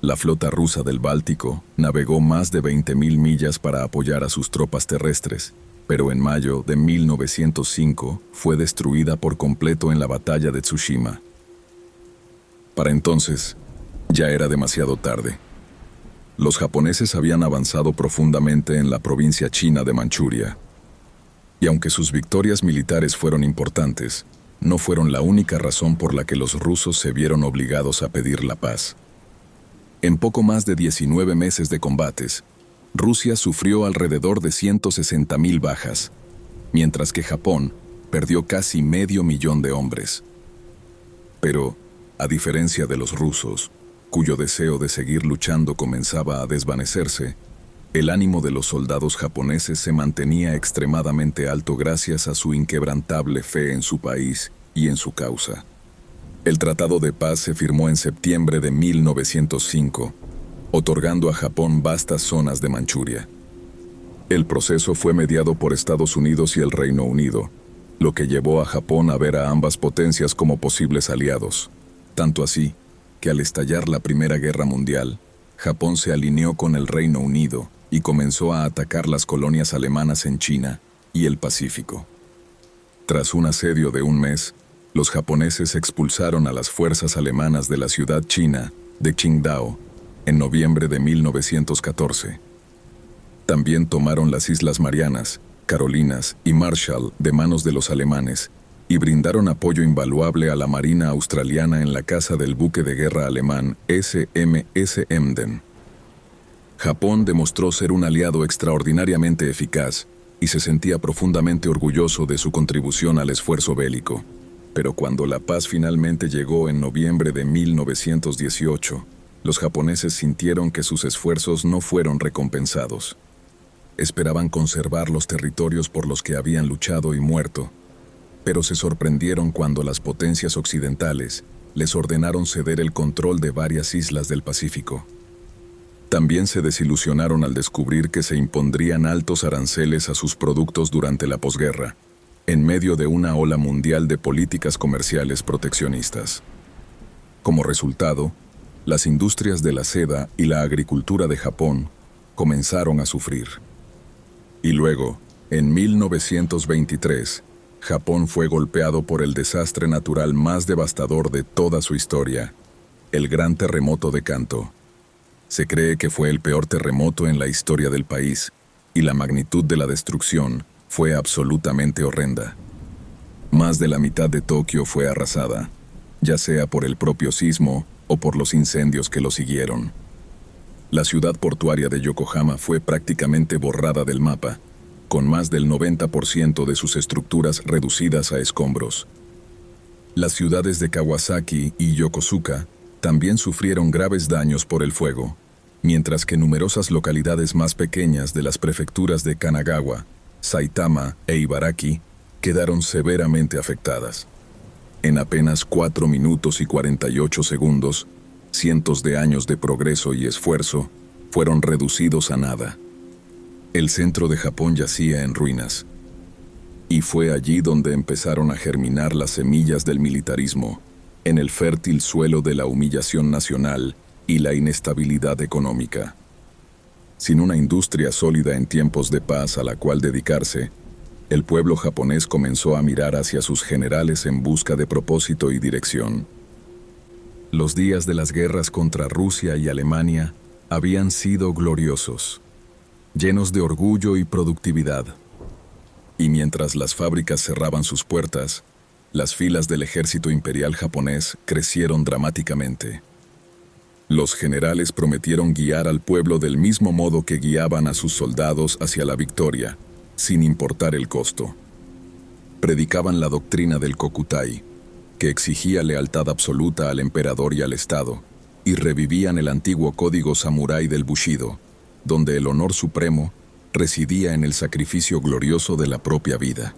La flota rusa del Báltico navegó más de 20.000 millas para apoyar a sus tropas terrestres, pero en mayo de 1905 fue destruida por completo en la batalla de Tsushima. Para entonces, ya era demasiado tarde. Los japoneses habían avanzado profundamente en la provincia china de Manchuria. Y aunque sus victorias militares fueron importantes, no fueron la única razón por la que los rusos se vieron obligados a pedir la paz. En poco más de 19 meses de combates, Rusia sufrió alrededor de 160.000 bajas, mientras que Japón perdió casi medio millón de hombres. Pero, a diferencia de los rusos, cuyo deseo de seguir luchando comenzaba a desvanecerse, el ánimo de los soldados japoneses se mantenía extremadamente alto gracias a su inquebrantable fe en su país y en su causa. El Tratado de Paz se firmó en septiembre de 1905, otorgando a Japón vastas zonas de Manchuria. El proceso fue mediado por Estados Unidos y el Reino Unido, lo que llevó a Japón a ver a ambas potencias como posibles aliados. Tanto así, que al estallar la Primera Guerra Mundial, Japón se alineó con el Reino Unido y comenzó a atacar las colonias alemanas en China y el Pacífico. Tras un asedio de un mes, los japoneses expulsaron a las fuerzas alemanas de la ciudad china de Qingdao en noviembre de 1914. También tomaron las Islas Marianas, Carolinas y Marshall de manos de los alemanes y brindaron apoyo invaluable a la Marina australiana en la caza del buque de guerra alemán SMS Emden. Japón demostró ser un aliado extraordinariamente eficaz y se sentía profundamente orgulloso de su contribución al esfuerzo bélico. Pero cuando la paz finalmente llegó en noviembre de 1918, los japoneses sintieron que sus esfuerzos no fueron recompensados. Esperaban conservar los territorios por los que habían luchado y muerto, pero se sorprendieron cuando las potencias occidentales les ordenaron ceder el control de varias islas del Pacífico. También se desilusionaron al descubrir que se impondrían altos aranceles a sus productos durante la posguerra, en medio de una ola mundial de políticas comerciales proteccionistas. Como resultado, las industrias de la seda y la agricultura de Japón comenzaron a sufrir. Y luego, en 1923, Japón fue golpeado por el desastre natural más devastador de toda su historia, el Gran Terremoto de Kanto. Se cree que fue el peor terremoto en la historia del país, y la magnitud de la destrucción fue absolutamente horrenda. Más de la mitad de Tokio fue arrasada, ya sea por el propio sismo o por los incendios que lo siguieron. La ciudad portuaria de Yokohama fue prácticamente borrada del mapa, con más del 90% de sus estructuras reducidas a escombros. Las ciudades de Kawasaki y Yokosuka también sufrieron graves daños por el fuego, mientras que numerosas localidades más pequeñas de las prefecturas de Kanagawa, Saitama e Ibaraki quedaron severamente afectadas. En apenas 4 minutos y 48 segundos, cientos de años de progreso y esfuerzo fueron reducidos a nada. El centro de Japón yacía en ruinas, y fue allí donde empezaron a germinar las semillas del militarismo, en el fértil suelo de la humillación nacional y la inestabilidad económica. Sin una industria sólida en tiempos de paz a la cual dedicarse, el pueblo japonés comenzó a mirar hacia sus generales en busca de propósito y dirección. Los días de las guerras contra Rusia y Alemania habían sido gloriosos, llenos de orgullo y productividad. Y mientras las fábricas cerraban sus puertas, las filas del ejército imperial japonés crecieron dramáticamente. Los generales prometieron guiar al pueblo del mismo modo que guiaban a sus soldados hacia la victoria, sin importar el costo. Predicaban la doctrina del Kokutai, que exigía lealtad absoluta al emperador y al Estado, y revivían el antiguo código samurái del Bushido, donde el honor supremo residía en el sacrificio glorioso de la propia vida.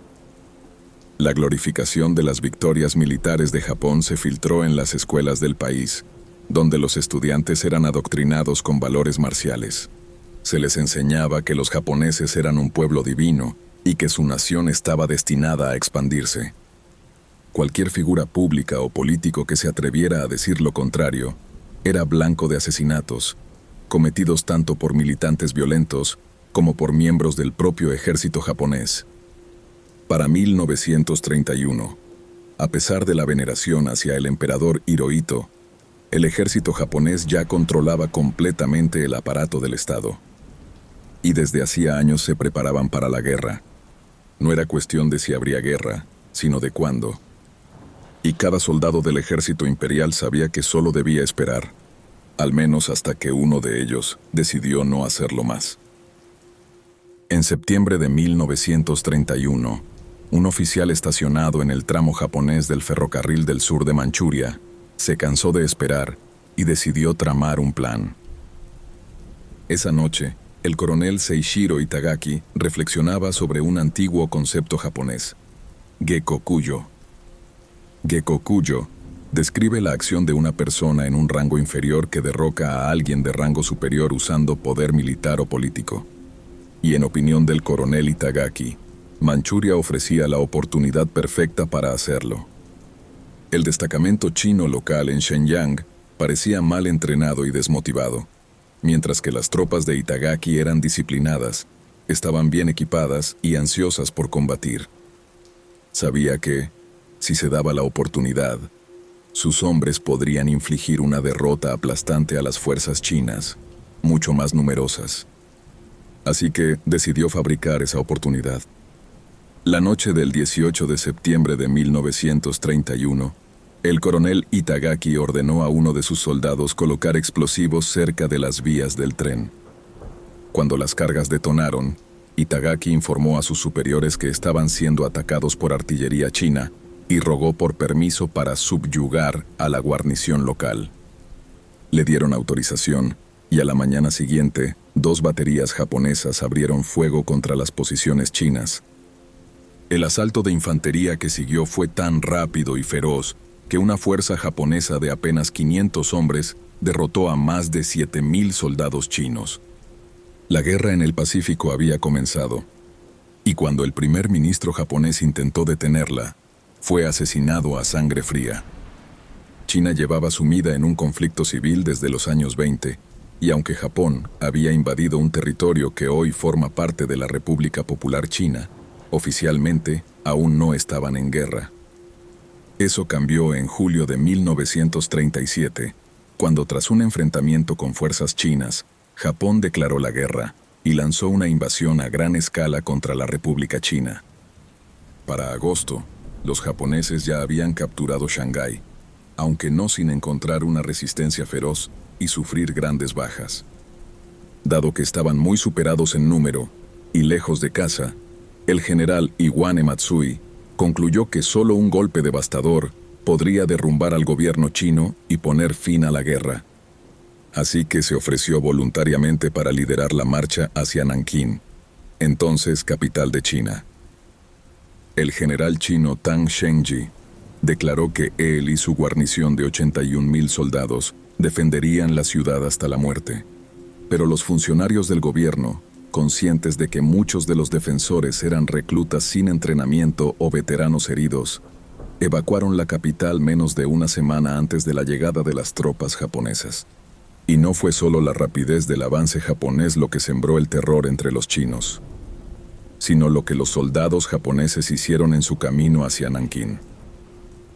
La glorificación de las victorias militares de Japón se filtró en las escuelas del país, donde los estudiantes eran adoctrinados con valores marciales. Se les enseñaba que los japoneses eran un pueblo divino y que su nación estaba destinada a expandirse. Cualquier figura pública o político que se atreviera a decir lo contrario era blanco de asesinatos, cometidos tanto por militantes violentos como por miembros del propio ejército japonés. Para 1931, a pesar de la veneración hacia el emperador Hirohito, el ejército japonés ya controlaba completamente el aparato del Estado. Y desde hacía años se preparaban para la guerra. No era cuestión de si habría guerra, sino de cuándo. Y cada soldado del ejército imperial sabía que solo debía esperar. al menos hasta que uno de ellos decidió no hacerlo más. En septiembre de 1931, un oficial estacionado en el tramo japonés del ferrocarril del sur de Manchuria se cansó de esperar y decidió tramar un plan. Esa noche, el coronel Seishiro Itagaki reflexionaba sobre un antiguo concepto japonés, Gekokuyo. Gekokuyo describe la acción de una persona en un rango inferior que derroca a alguien de rango superior usando poder militar o político. Y en opinión del coronel Itagaki, Manchuria ofrecía la oportunidad perfecta para hacerlo. El destacamento chino local en Shenyang parecía mal entrenado y desmotivado, mientras que las tropas de Itagaki eran disciplinadas, estaban bien equipadas y ansiosas por combatir. Sabía que, si se daba la oportunidad, sus hombres podrían infligir una derrota aplastante a las fuerzas chinas, mucho más numerosas. Así que decidió fabricar esa oportunidad. La noche del 18 de septiembre de 1931, el coronel Itagaki ordenó a uno de sus soldados colocar explosivos cerca de las vías del tren. Cuando las cargas detonaron, Itagaki informó a sus superiores que estaban siendo atacados por artillería china y rogó por permiso para subyugar a la guarnición local. Le dieron autorización y a la mañana siguiente, 2 baterías japonesas abrieron fuego contra las posiciones chinas. El asalto de infantería que siguió fue tan rápido y feroz que una fuerza japonesa de apenas 500 hombres derrotó a más de 7,000 soldados chinos. La guerra en el Pacífico había comenzado, y cuando el primer ministro japonés intentó detenerla, fue asesinado a sangre fría. China llevaba sumida en un conflicto civil desde los años 20, y aunque Japón había invadido un territorio que hoy forma parte de la República Popular China, oficialmente aún no estaban en guerra. Eso cambió en julio de 1937, cuando tras un enfrentamiento con fuerzas chinas, Japón declaró la guerra y lanzó una invasión a gran escala contra la República China. Para agosto, los japoneses ya habían capturado Shanghái, aunque no sin encontrar una resistencia feroz y sufrir grandes bajas. Dado que estaban muy superados en número y lejos de casa, el general Iwane Matsui concluyó que solo un golpe devastador podría derrumbar al gobierno chino y poner fin a la guerra. Así que se ofreció voluntariamente para liderar la marcha hacia Nankín, entonces capital de China. El general chino Tang Shengji declaró que él y su guarnición de 81,000 soldados defenderían la ciudad hasta la muerte. Pero los funcionarios del gobierno, conscientes de que muchos de los defensores eran reclutas sin entrenamiento o veteranos heridos, evacuaron la capital menos de una semana antes de la llegada de las tropas japonesas. Y no fue solo la rapidez del avance japonés lo que sembró el terror entre los chinos, sino lo que los soldados japoneses hicieron en su camino hacia Nankín.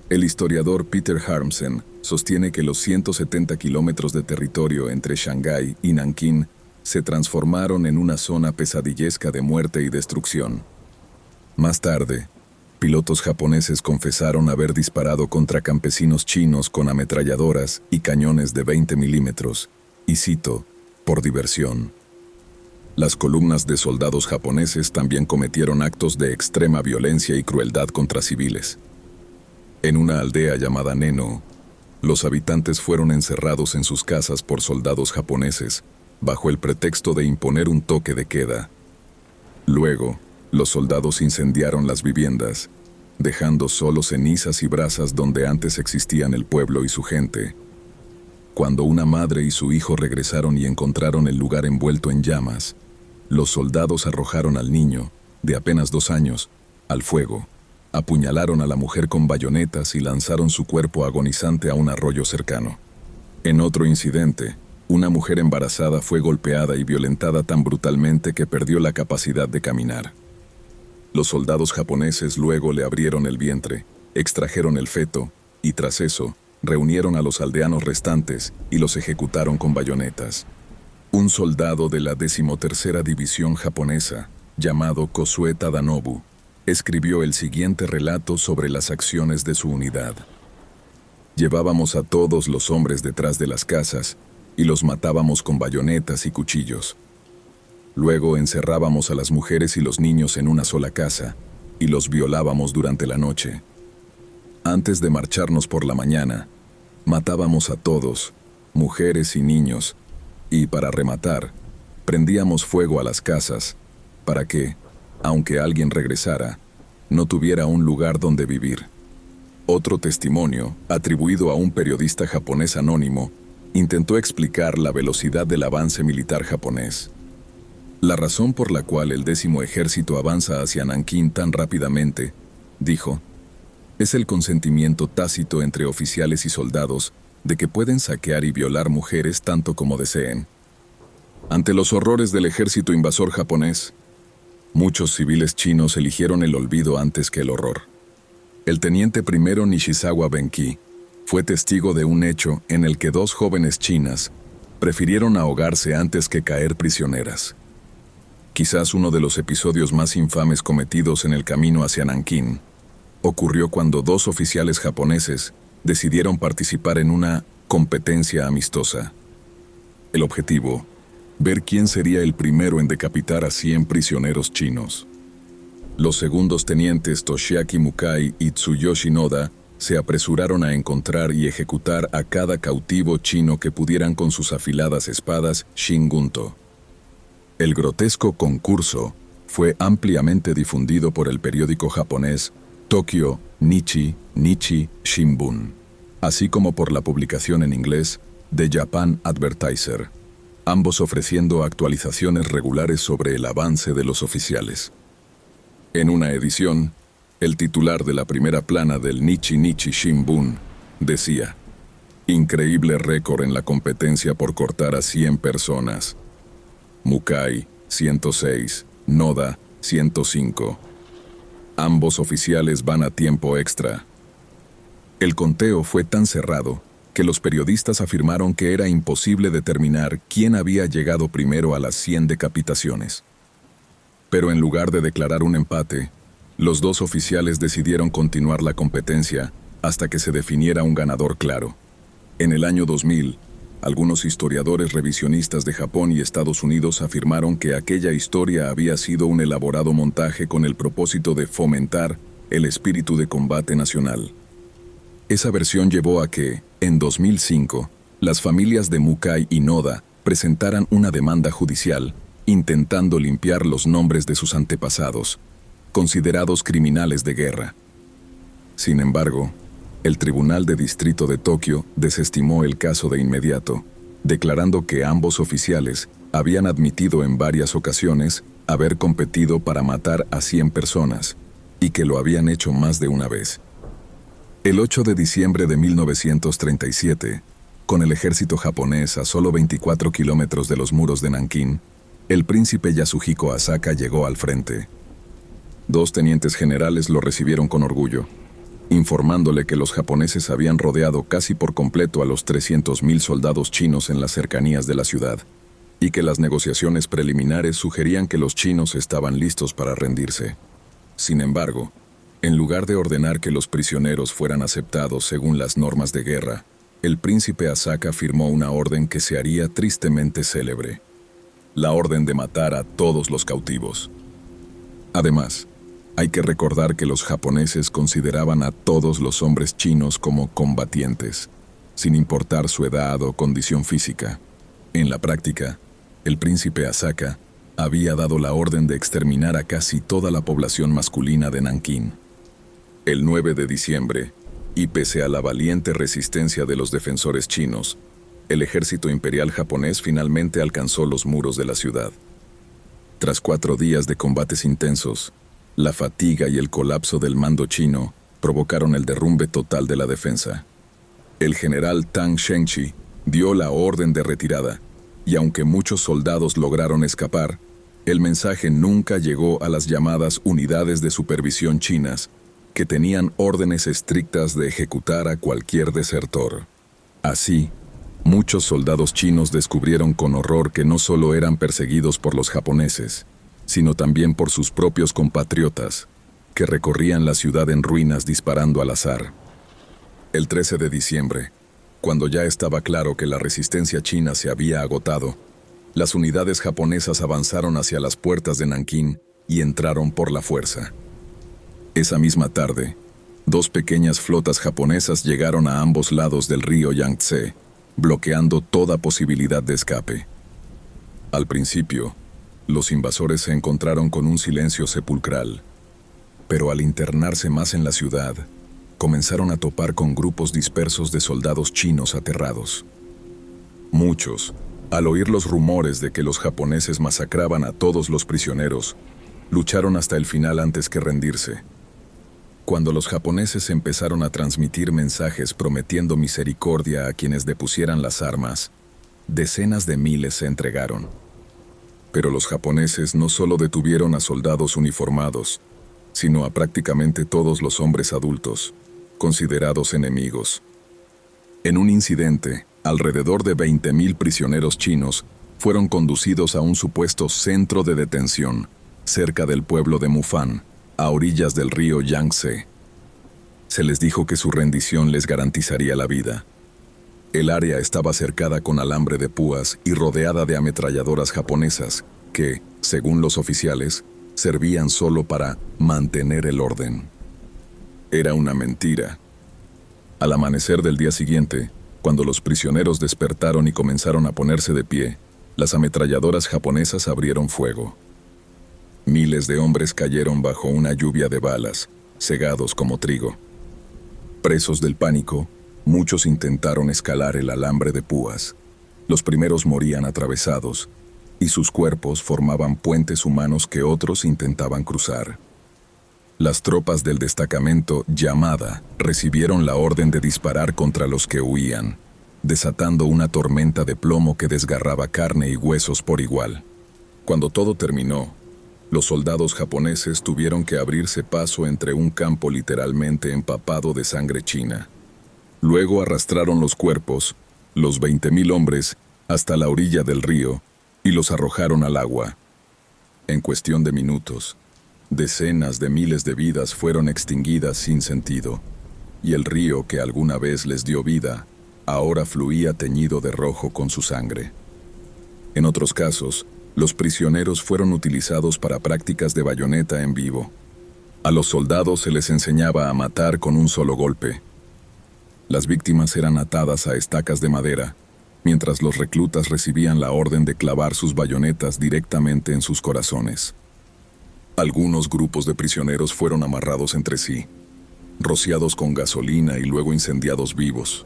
El historiador Peter Harmsen sostiene que los 170 kilómetros de territorio entre Shanghái y Nankín se transformaron en una zona pesadillesca de muerte y destrucción. Más tarde, pilotos japoneses confesaron haber disparado contra campesinos chinos con ametralladoras y cañones de 20 milímetros, y cito, por diversión. Las columnas de soldados japoneses también cometieron actos de extrema violencia y crueldad contra civiles. En una aldea llamada Neno, los habitantes fueron encerrados en sus casas por soldados japoneses, bajo el pretexto de imponer un toque de queda. Luego, los soldados incendiaron las viviendas, dejando solo cenizas y brasas donde antes existían el pueblo y su gente. Cuando una madre y su hijo regresaron y encontraron el lugar envuelto en llamas, los soldados arrojaron al niño, de apenas 2 años, al fuego, apuñalaron a la mujer con bayonetas y lanzaron su cuerpo agonizante a un arroyo cercano. En otro incidente, una mujer embarazada fue golpeada y violentada tan brutalmente que perdió la capacidad de caminar. Los soldados japoneses luego le abrieron el vientre, extrajeron el feto y tras eso, reunieron a los aldeanos restantes y los ejecutaron con bayonetas. Un soldado de la 13ª División japonesa, llamado Kosue Tadanobu, escribió el siguiente relato sobre las acciones de su unidad. Llevábamos a todos los hombres detrás de las casas y los matábamos con bayonetas y cuchillos. Luego encerrábamos a las mujeres y los niños en una sola casa y los violábamos durante la noche. Antes de marcharnos por la mañana, matábamos a todos, mujeres y niños, y para rematar, prendíamos fuego a las casas para que, aunque alguien regresara, no tuviera un lugar donde vivir. Otro testimonio, atribuido a un periodista japonés anónimo, intentó explicar la velocidad del avance militar japonés. La razón por la cual el 10º ejército avanza hacia Nankín tan rápidamente, dijo, es el consentimiento tácito entre oficiales y soldados de que pueden saquear y violar mujeres tanto como deseen. Ante los horrores del ejército invasor japonés, muchos civiles chinos eligieron el olvido antes que el horror. El teniente primero Nishizawa Benki fue testigo de un hecho en el que 2 jóvenes chinas prefirieron ahogarse antes que caer prisioneras. Quizás uno de los episodios más infames cometidos en el camino hacia Nankín ocurrió cuando 2 oficiales japoneses decidieron participar en una competencia amistosa. El objetivo, ver quién sería el primero en decapitar a 100 prisioneros chinos. Los segundos tenientes Toshiaki Mukai y Tsuyoshi Noda se apresuraron a encontrar y ejecutar a cada cautivo chino que pudieran con sus afiladas espadas Shingunto. El grotesco concurso fue ampliamente difundido por el periódico japonés Tokyo Nichi Shimbun, así como por la publicación en inglés The Japan Advertiser, ambos ofreciendo actualizaciones regulares sobre el avance de los oficiales. En una edición, el titular de la primera plana del Nichi Shimbun decía: increíble récord en la competencia por cortar a 100 personas. Mukai, 106, Noda, 105. Ambos oficiales van a tiempo extra. El conteo fue tan cerrado que los periodistas afirmaron que era imposible determinar quién había llegado primero a las 100 decapitaciones. Pero en lugar de declarar un empate, los 2 oficiales decidieron continuar la competencia hasta que se definiera un ganador claro. En el año 2000, algunos historiadores revisionistas de Japón y Estados Unidos afirmaron que aquella historia había sido un elaborado montaje con el propósito de fomentar el espíritu de combate nacional. Esa versión llevó a que, en 2005, las familias de Mukai y Noda presentaran una demanda judicial intentando limpiar los nombres de sus antepasados, considerados criminales de guerra. Sin embargo, el Tribunal de Distrito de Tokio desestimó el caso de inmediato, declarando que ambos oficiales habían admitido en varias ocasiones haber competido para matar a 100 personas y que lo habían hecho más de una vez. El 8 de diciembre de 1937, con el ejército japonés a solo 24 kilómetros de los muros de Nankín, el príncipe Yasuhiko Asaka llegó al frente. 2 tenientes generales lo recibieron con orgullo, informándole que los japoneses habían rodeado casi por completo a los 300.000 soldados chinos en las cercanías de la ciudad, y que las negociaciones preliminares sugerían que los chinos estaban listos para rendirse. Sin embargo, en lugar de ordenar que los prisioneros fueran aceptados según las normas de guerra, el príncipe Asaka firmó una orden que se haría tristemente célebre: la orden de matar a todos los cautivos. Además, hay que recordar que los japoneses consideraban a todos los hombres chinos como combatientes, sin importar su edad o condición física. En la práctica, el príncipe Asaka había dado la orden de exterminar a casi toda la población masculina de Nankín. El 9 de diciembre, y pese a la valiente resistencia de los defensores chinos, el ejército imperial japonés finalmente alcanzó los muros de la ciudad. Tras 4 días de combates intensos, la fatiga y el colapso del mando chino provocaron el derrumbe total de la defensa. El general Tang Shengqi dio la orden de retirada, y aunque muchos soldados lograron escapar, el mensaje nunca llegó a las llamadas unidades de supervisión chinas, que tenían órdenes estrictas de ejecutar a cualquier desertor. Así, muchos soldados chinos descubrieron con horror que no solo eran perseguidos por los japoneses, sino también por sus propios compatriotas, que recorrían la ciudad en ruinas disparando al azar. El 13 de diciembre, Cuando ya estaba claro que la resistencia china se había agotado, las unidades japonesas avanzaron hacia las puertas de Nankín y entraron por la fuerza. Esa misma tarde, 2 pequeñas flotas japonesas llegaron a ambos lados del río Yangtze, bloqueando toda posibilidad de escape. Al principio, los invasores se encontraron con un silencio sepulcral, pero al internarse más en la ciudad, comenzaron a topar con grupos dispersos de soldados chinos aterrados. Muchos, al oír los rumores de que los japoneses masacraban a todos los prisioneros, lucharon hasta el final antes que rendirse. Cuando los japoneses empezaron a transmitir mensajes prometiendo misericordia a quienes depusieran las armas, decenas de miles se entregaron. Pero los japoneses no solo detuvieron a soldados uniformados, sino a prácticamente todos los hombres adultos, considerados enemigos. En un incidente, alrededor de 20.000 prisioneros chinos fueron conducidos a un supuesto centro de detención, cerca del pueblo de Mufan, a orillas del río Yangtze. Se les dijo que su rendición les garantizaría la vida. El área estaba cercada con alambre de púas y rodeada de ametralladoras japonesas que, según los oficiales, servían solo para mantener el orden. Era una mentira. Al amanecer del día siguiente, cuando los prisioneros despertaron y comenzaron a ponerse de pie, las ametralladoras japonesas abrieron fuego. Miles de hombres cayeron bajo una lluvia de balas, cegados como trigo. Presos del pánico, muchos intentaron escalar el alambre de púas. Los primeros morían atravesados, y sus cuerpos formaban puentes humanos que otros intentaban cruzar. Las tropas del destacamento Yamada recibieron la orden de disparar contra los que huían, desatando una tormenta de plomo que desgarraba carne y huesos por igual. Cuando todo terminó, los soldados japoneses tuvieron que abrirse paso entre un campo literalmente empapado de sangre china. Luego arrastraron los cuerpos, los 20.000 hombres, hasta la orilla del río y los arrojaron al agua. En cuestión de minutos, decenas de miles de vidas fueron extinguidas sin sentido, y el río que alguna vez les dio vida, ahora fluía teñido de rojo con su sangre. En otros casos, los prisioneros fueron utilizados para prácticas de bayoneta en vivo. A los soldados se les enseñaba a matar con un solo golpe. Las víctimas eran atadas a estacas de madera, mientras los reclutas recibían la orden de clavar sus bayonetas directamente en sus corazones. Algunos grupos de prisioneros fueron amarrados entre sí, rociados con gasolina y luego incendiados vivos.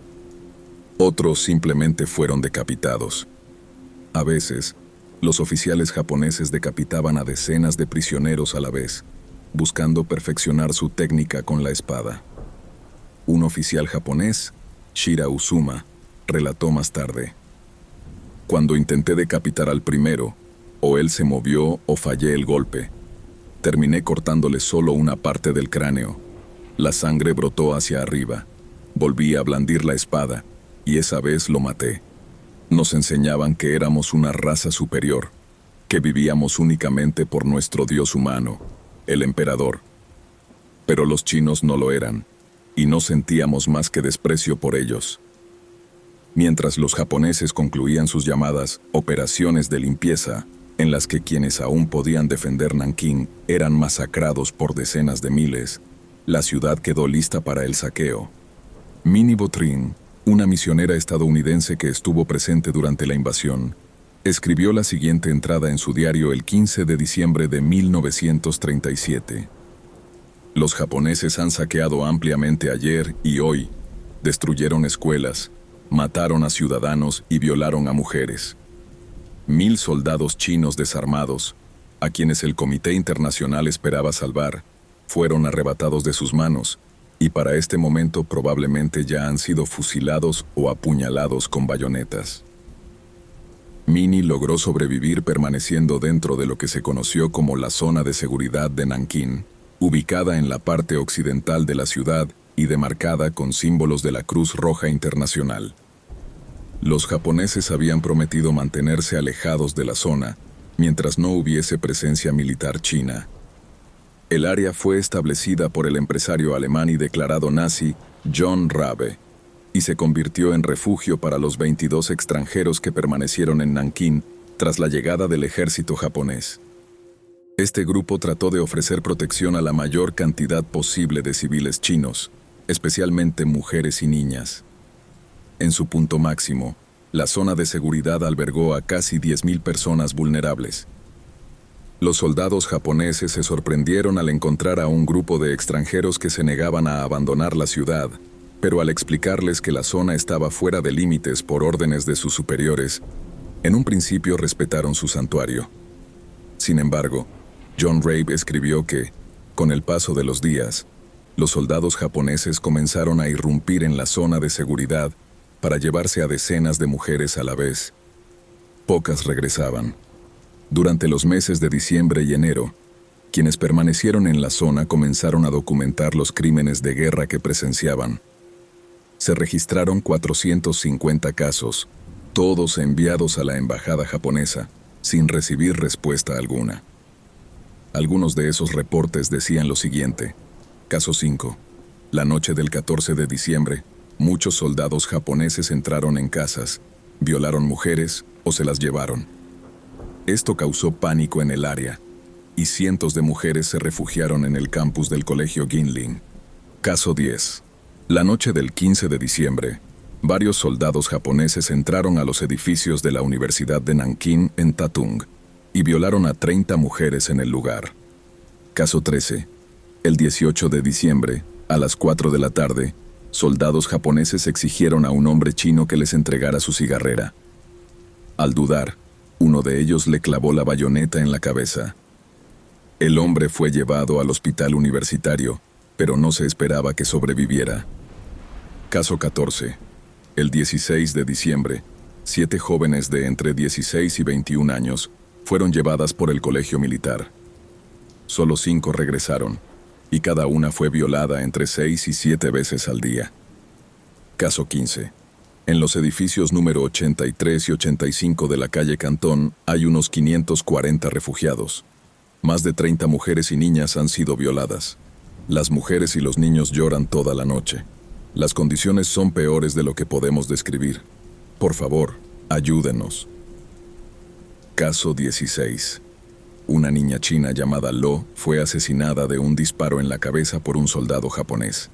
Otros simplemente fueron decapitados. A veces, los oficiales japoneses decapitaban a decenas de prisioneros a la vez, buscando perfeccionar su técnica con la espada. Un oficial japonés, Shira Uzuma, relató más tarde: cuando intenté decapitar al primero, o él se movió o fallé el golpe. Terminé cortándole solo una parte del cráneo. La sangre brotó hacia arriba. Volví a blandir la espada, y esa vez lo maté. Nos enseñaban que éramos una raza superior, que vivíamos únicamente por nuestro dios humano, el emperador. Pero los chinos no lo eran, y no sentíamos más que desprecio por ellos. Mientras los japoneses concluían sus llamadas operaciones de limpieza, en las que quienes aún podían defender Nankín eran masacrados por decenas de miles, la ciudad quedó lista para el saqueo. Minnie Vautrin, una misionera estadounidense que estuvo presente durante la invasión, escribió la siguiente entrada en su diario el 15 de diciembre de 1937. Los japoneses han saqueado ampliamente ayer y hoy, destruyeron escuelas, mataron a ciudadanos y violaron a mujeres. 1,000 soldados chinos desarmados, a quienes el Comité Internacional esperaba salvar, fueron arrebatados de sus manos, y para este momento probablemente ya han sido fusilados o apuñalados con bayonetas. Minnie logró sobrevivir permaneciendo dentro de lo que se conoció como la zona de seguridad de Nankín, ubicada en la parte occidental de la ciudad y demarcada con símbolos de la Cruz Roja Internacional. Los japoneses habían prometido mantenerse alejados de la zona mientras no hubiese presencia militar china. El área fue establecida por el empresario alemán y declarado nazi John Rabe. y se convirtió en refugio para los 22 extranjeros que permanecieron en Nankín tras la llegada del ejército japonés. Este grupo trató de ofrecer protección a la mayor cantidad posible de civiles chinos, especialmente mujeres y niñas. En su punto máximo, la zona de seguridad albergó a casi 10.000 personas vulnerables. Los soldados japoneses se sorprendieron al encontrar a un grupo de extranjeros que se negaban a abandonar la ciudad, pero al explicarles que la zona estaba fuera de límites por órdenes de sus superiores, en un principio respetaron su santuario. Sin embargo, John Rabe escribió que, con el paso de los días, los soldados japoneses comenzaron a irrumpir en la zona de seguridad para llevarse a decenas de mujeres a la vez. Pocas regresaban. Durante los meses de diciembre y enero, quienes permanecieron en la zona comenzaron a documentar los crímenes de guerra que presenciaban. Se registraron 450 casos, todos enviados a la embajada japonesa, sin recibir respuesta alguna. Algunos de esos reportes decían lo siguiente. Caso 5. La noche del 14 de diciembre, muchos soldados japoneses entraron en casas, violaron mujeres o se las llevaron. Esto causó pánico en el área, y cientos de mujeres se refugiaron en el campus del colegio Ginling. Caso 10. La noche del 15 de diciembre, varios soldados japoneses entraron a los edificios de la Universidad de Nankín en Tatung y violaron a 30 mujeres en el lugar. Caso 13. El 18 de diciembre, a las 4 de la tarde, soldados japoneses exigieron a un hombre chino que les entregara su cigarrera. Al dudar, uno de ellos le clavó la bayoneta en la cabeza. El hombre fue llevado al hospital universitario, pero no se esperaba que sobreviviera. Caso 14. El 16 de diciembre, 7 jóvenes de entre 16 y 21 años fueron llevadas por el colegio militar. Solo 5 regresaron, y cada una fue violada entre 6 y 7 veces al día. Caso 15. En los edificios número 83 y 85 de la calle Cantón hay unos 540 refugiados. Más de 30 mujeres y niñas han sido violadas. Las mujeres y los niños lloran toda la noche. Las condiciones son peores de lo que podemos describir. Por favor, ayúdenos. Caso 16. Una niña china llamada Lo fue asesinada de un disparo en la cabeza por un soldado japonés.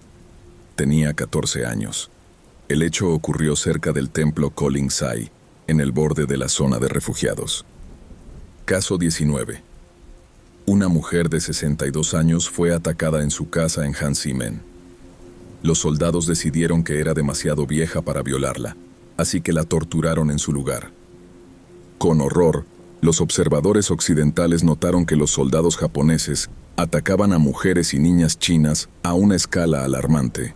Tenía 14 años. El hecho ocurrió cerca del templo Kolingsai, en el borde de la zona de refugiados. Caso 19. Una mujer de 62 años fue atacada en su casa en Hansimen. Los soldados decidieron que era demasiado vieja para violarla, así que la torturaron en su lugar. Con horror, los observadores occidentales notaron que los soldados japoneses atacaban a mujeres y niñas chinas a una escala alarmante.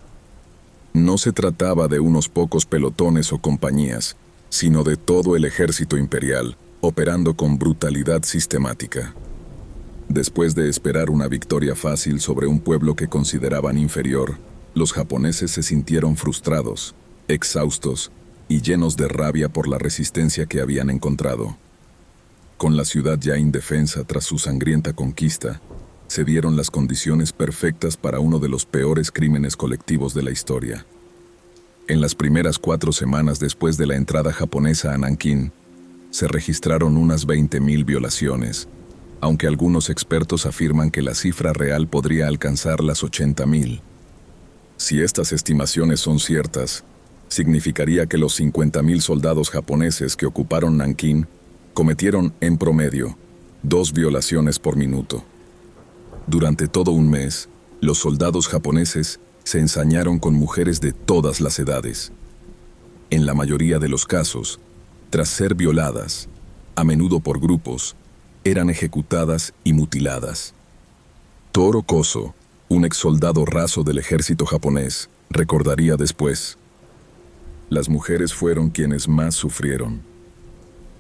No se trataba de unos pocos pelotones o compañías, sino de todo el ejército imperial, operando con brutalidad sistemática. Después de esperar una victoria fácil sobre un pueblo que consideraban inferior, los japoneses se sintieron frustrados, exhaustos y llenos de rabia por la resistencia que habían encontrado. Con la ciudad ya indefensa tras su sangrienta conquista, se dieron las condiciones perfectas para uno de los peores crímenes colectivos de la historia. En las primeras 4 semanas después de la entrada japonesa a Nankín, se registraron unas 20.000 violaciones, aunque algunos expertos afirman que la cifra real podría alcanzar las 80.000. Si estas estimaciones son ciertas, significaría que los 50.000 soldados japoneses que ocuparon Nankín cometieron, en promedio, 2 violaciones por minuto. Durante todo un mes, los soldados japoneses se ensañaron con mujeres de todas las edades. En la mayoría de los casos, tras ser violadas, a menudo por grupos, eran ejecutadas y mutiladas. Toro Koso, un exsoldado raso del ejército japonés, recordaría después: las mujeres fueron quienes más sufrieron.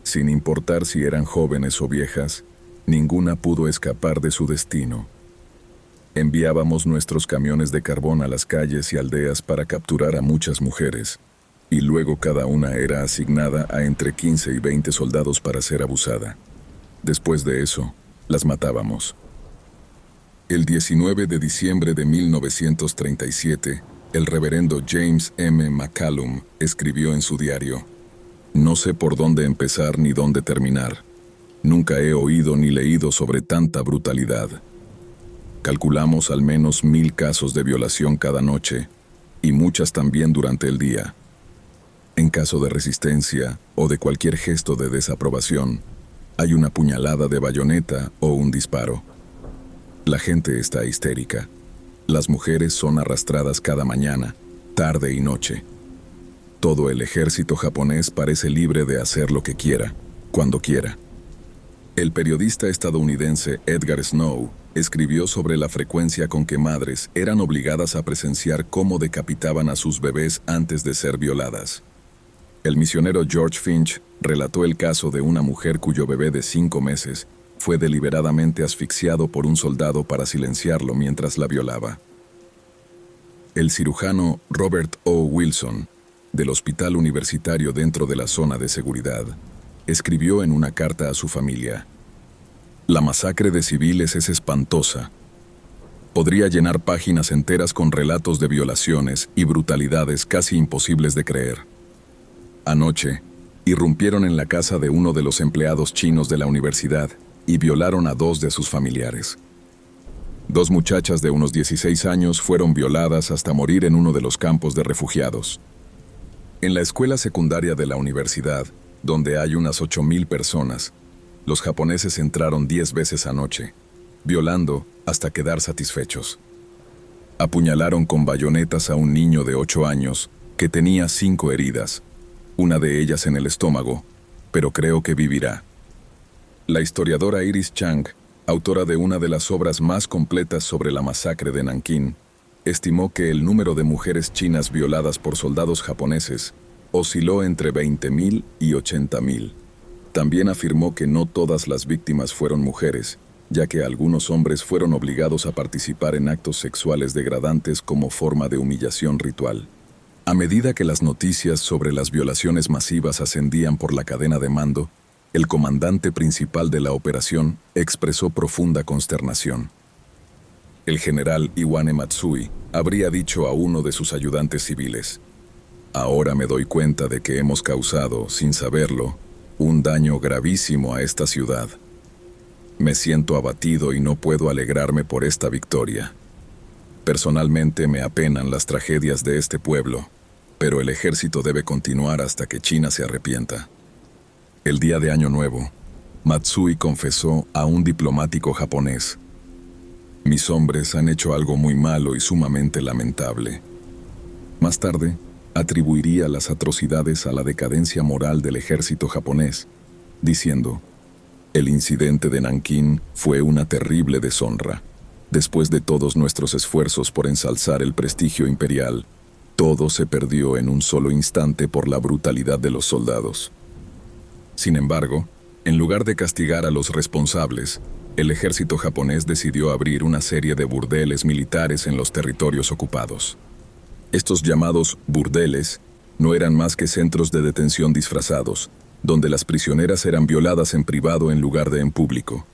Sin importar si eran jóvenes o viejas, ninguna pudo escapar de su destino. Enviábamos nuestros camiones de carbón a las calles y aldeas para capturar a muchas mujeres, y luego cada una era asignada a entre 15 y 20 soldados para ser abusada. Después de eso, las matábamos. El 19 de diciembre de 1937, El reverendo James M. McCallum escribió en su diario: "No sé por dónde empezar ni dónde terminar. Nunca he oído ni leído sobre tanta brutalidad. Calculamos al menos 1000 casos de violación cada noche, y muchas también durante el día. En caso de resistencia o de cualquier gesto de desaprobación, hay una puñalada de bayoneta o un disparo. La gente está histérica. Las mujeres son arrastradas cada mañana, tarde y noche. Todo el ejército japonés parece libre de hacer lo que quiera, cuando quiera". El periodista estadounidense Edgar Snow escribió sobre la frecuencia con que madres eran obligadas a presenciar cómo decapitaban a sus bebés antes de ser violadas. El misionero George Finch relató el caso de una mujer cuyo bebé de 5 meses fue deliberadamente asfixiado por un soldado para silenciarlo mientras la violaba. El cirujano Robert O. Wilson, del hospital universitario dentro de la zona de seguridad, escribió en una carta a su familia: "La masacre de civiles es espantosa. Podría llenar páginas enteras con relatos de violaciones y brutalidades casi imposibles de creer. Anoche, irrumpieron en la casa de uno de los empleados chinos de la universidad y violaron a 2 de sus familiares. 2 muchachas de unos 16 años fueron violadas hasta morir en uno de los campos de refugiados. En la escuela secundaria de la universidad, donde hay unas 8000 personas, los japoneses entraron 10 veces anoche, violando hasta quedar satisfechos. Apuñalaron con bayonetas a un niño de 8 años que tenía 5 heridas, una de ellas en el estómago, pero creo que vivirá". La historiadora Iris Chang, autora de una de las obras más completas sobre la masacre de Nankín, estimó que el número de mujeres chinas violadas por soldados japoneses osciló entre 20.000 y 80.000. También afirmó que no todas las víctimas fueron mujeres, ya que algunos hombres fueron obligados a participar en actos sexuales degradantes como forma de humillación ritual. A medida que las noticias sobre las violaciones masivas ascendían por la cadena de mando, el comandante principal de la operación expresó profunda consternación. El general Iwane Matsui habría dicho a uno de sus ayudantes civiles: "Ahora me doy cuenta de que hemos causado, sin saberlo, un daño gravísimo a esta ciudad. Me siento abatido y no puedo alegrarme por esta victoria. Personalmente me apenan las tragedias de este pueblo, pero el ejército debe continuar hasta que China se arrepienta". El día de Año Nuevo, Matsui confesó a un diplomático japonés: "Mis hombres han hecho algo muy malo y sumamente lamentable". Más tarde, atribuiría las atrocidades a la decadencia moral del ejército japonés, diciendo: "El incidente de Nankín fue una terrible deshonra. Después de todos nuestros esfuerzos por ensalzar el prestigio imperial, todo se perdió en un solo instante por la brutalidad de los soldados". Sin embargo, en lugar de castigar a los responsables, el ejército japonés decidió abrir una serie de burdeles militares en los territorios ocupados. Estos llamados burdeles no eran más que centros de detención disfrazados, donde las prisioneras eran violadas en privado en lugar de en público.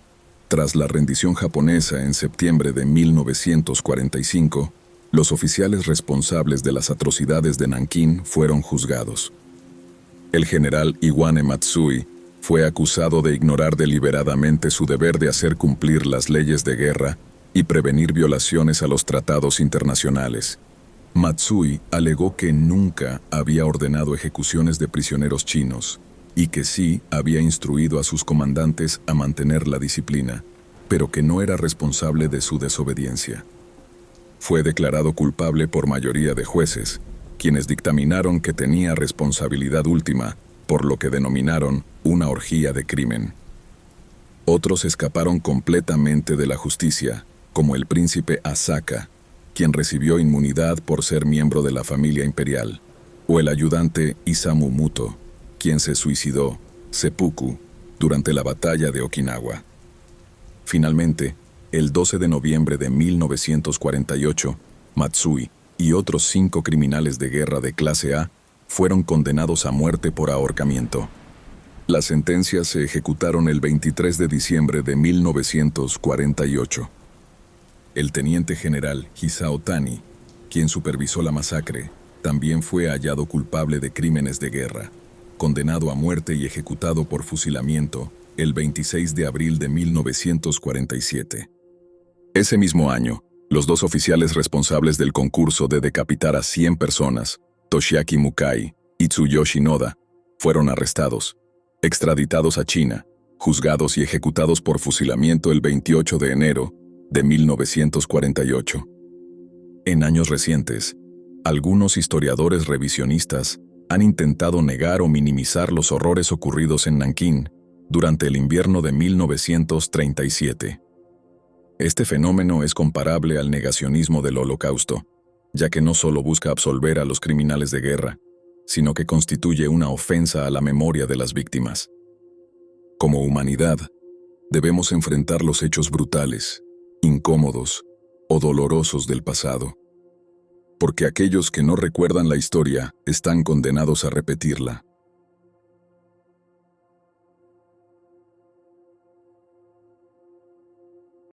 Tras la rendición japonesa en septiembre de 1945, los oficiales responsables de las atrocidades de Nankín fueron juzgados. El general Iwane Matsui fue acusado de ignorar deliberadamente su deber de hacer cumplir las leyes de guerra y prevenir violaciones a los tratados internacionales. Matsui alegó que nunca había ordenado ejecuciones de prisioneros chinos y que sí había instruido a sus comandantes a mantener la disciplina, pero que no era responsable de su desobediencia. Fue declarado culpable por mayoría de jueces, quienes dictaminaron que tenía responsabilidad última, por lo que denominaron una orgía de crimen. Otros escaparon completamente de la justicia, como el príncipe Asaka, quien recibió inmunidad por ser miembro de la familia imperial, o el ayudante Isamu Muto, quien se suicidó, seppuku, durante la batalla de Okinawa. Finalmente, el 12 de noviembre de 1948, Matsui y otros 5 criminales de guerra de clase A fueron condenados a muerte por ahorcamiento. Las sentencias se ejecutaron el 23 de diciembre de 1948. El teniente general Hisao Tani quien supervisó la masacre, también fue hallado culpable de crímenes de guerra, condenado a muerte y ejecutado por fusilamiento el 26 de abril de 1947. Ese mismo año, los dos oficiales responsables del concurso de decapitar a 100 personas, Toshiaki Mukai y Tsuyoshi Noda, fueron arrestados, extraditados a China, juzgados y ejecutados por fusilamiento el 28 de enero de 1948. En años recientes, algunos historiadores revisionistas han intentado negar o minimizar los horrores ocurridos en Nankín durante el invierno de 1937. Este fenómeno es comparable al negacionismo del Holocausto, ya que no solo busca absolver a los criminales de guerra, sino que constituye una ofensa a la memoria de las víctimas. Como humanidad, debemos enfrentar los hechos brutales, incómodos o dolorosos del pasado, porque aquellos que no recuerdan la historia están condenados a repetirla.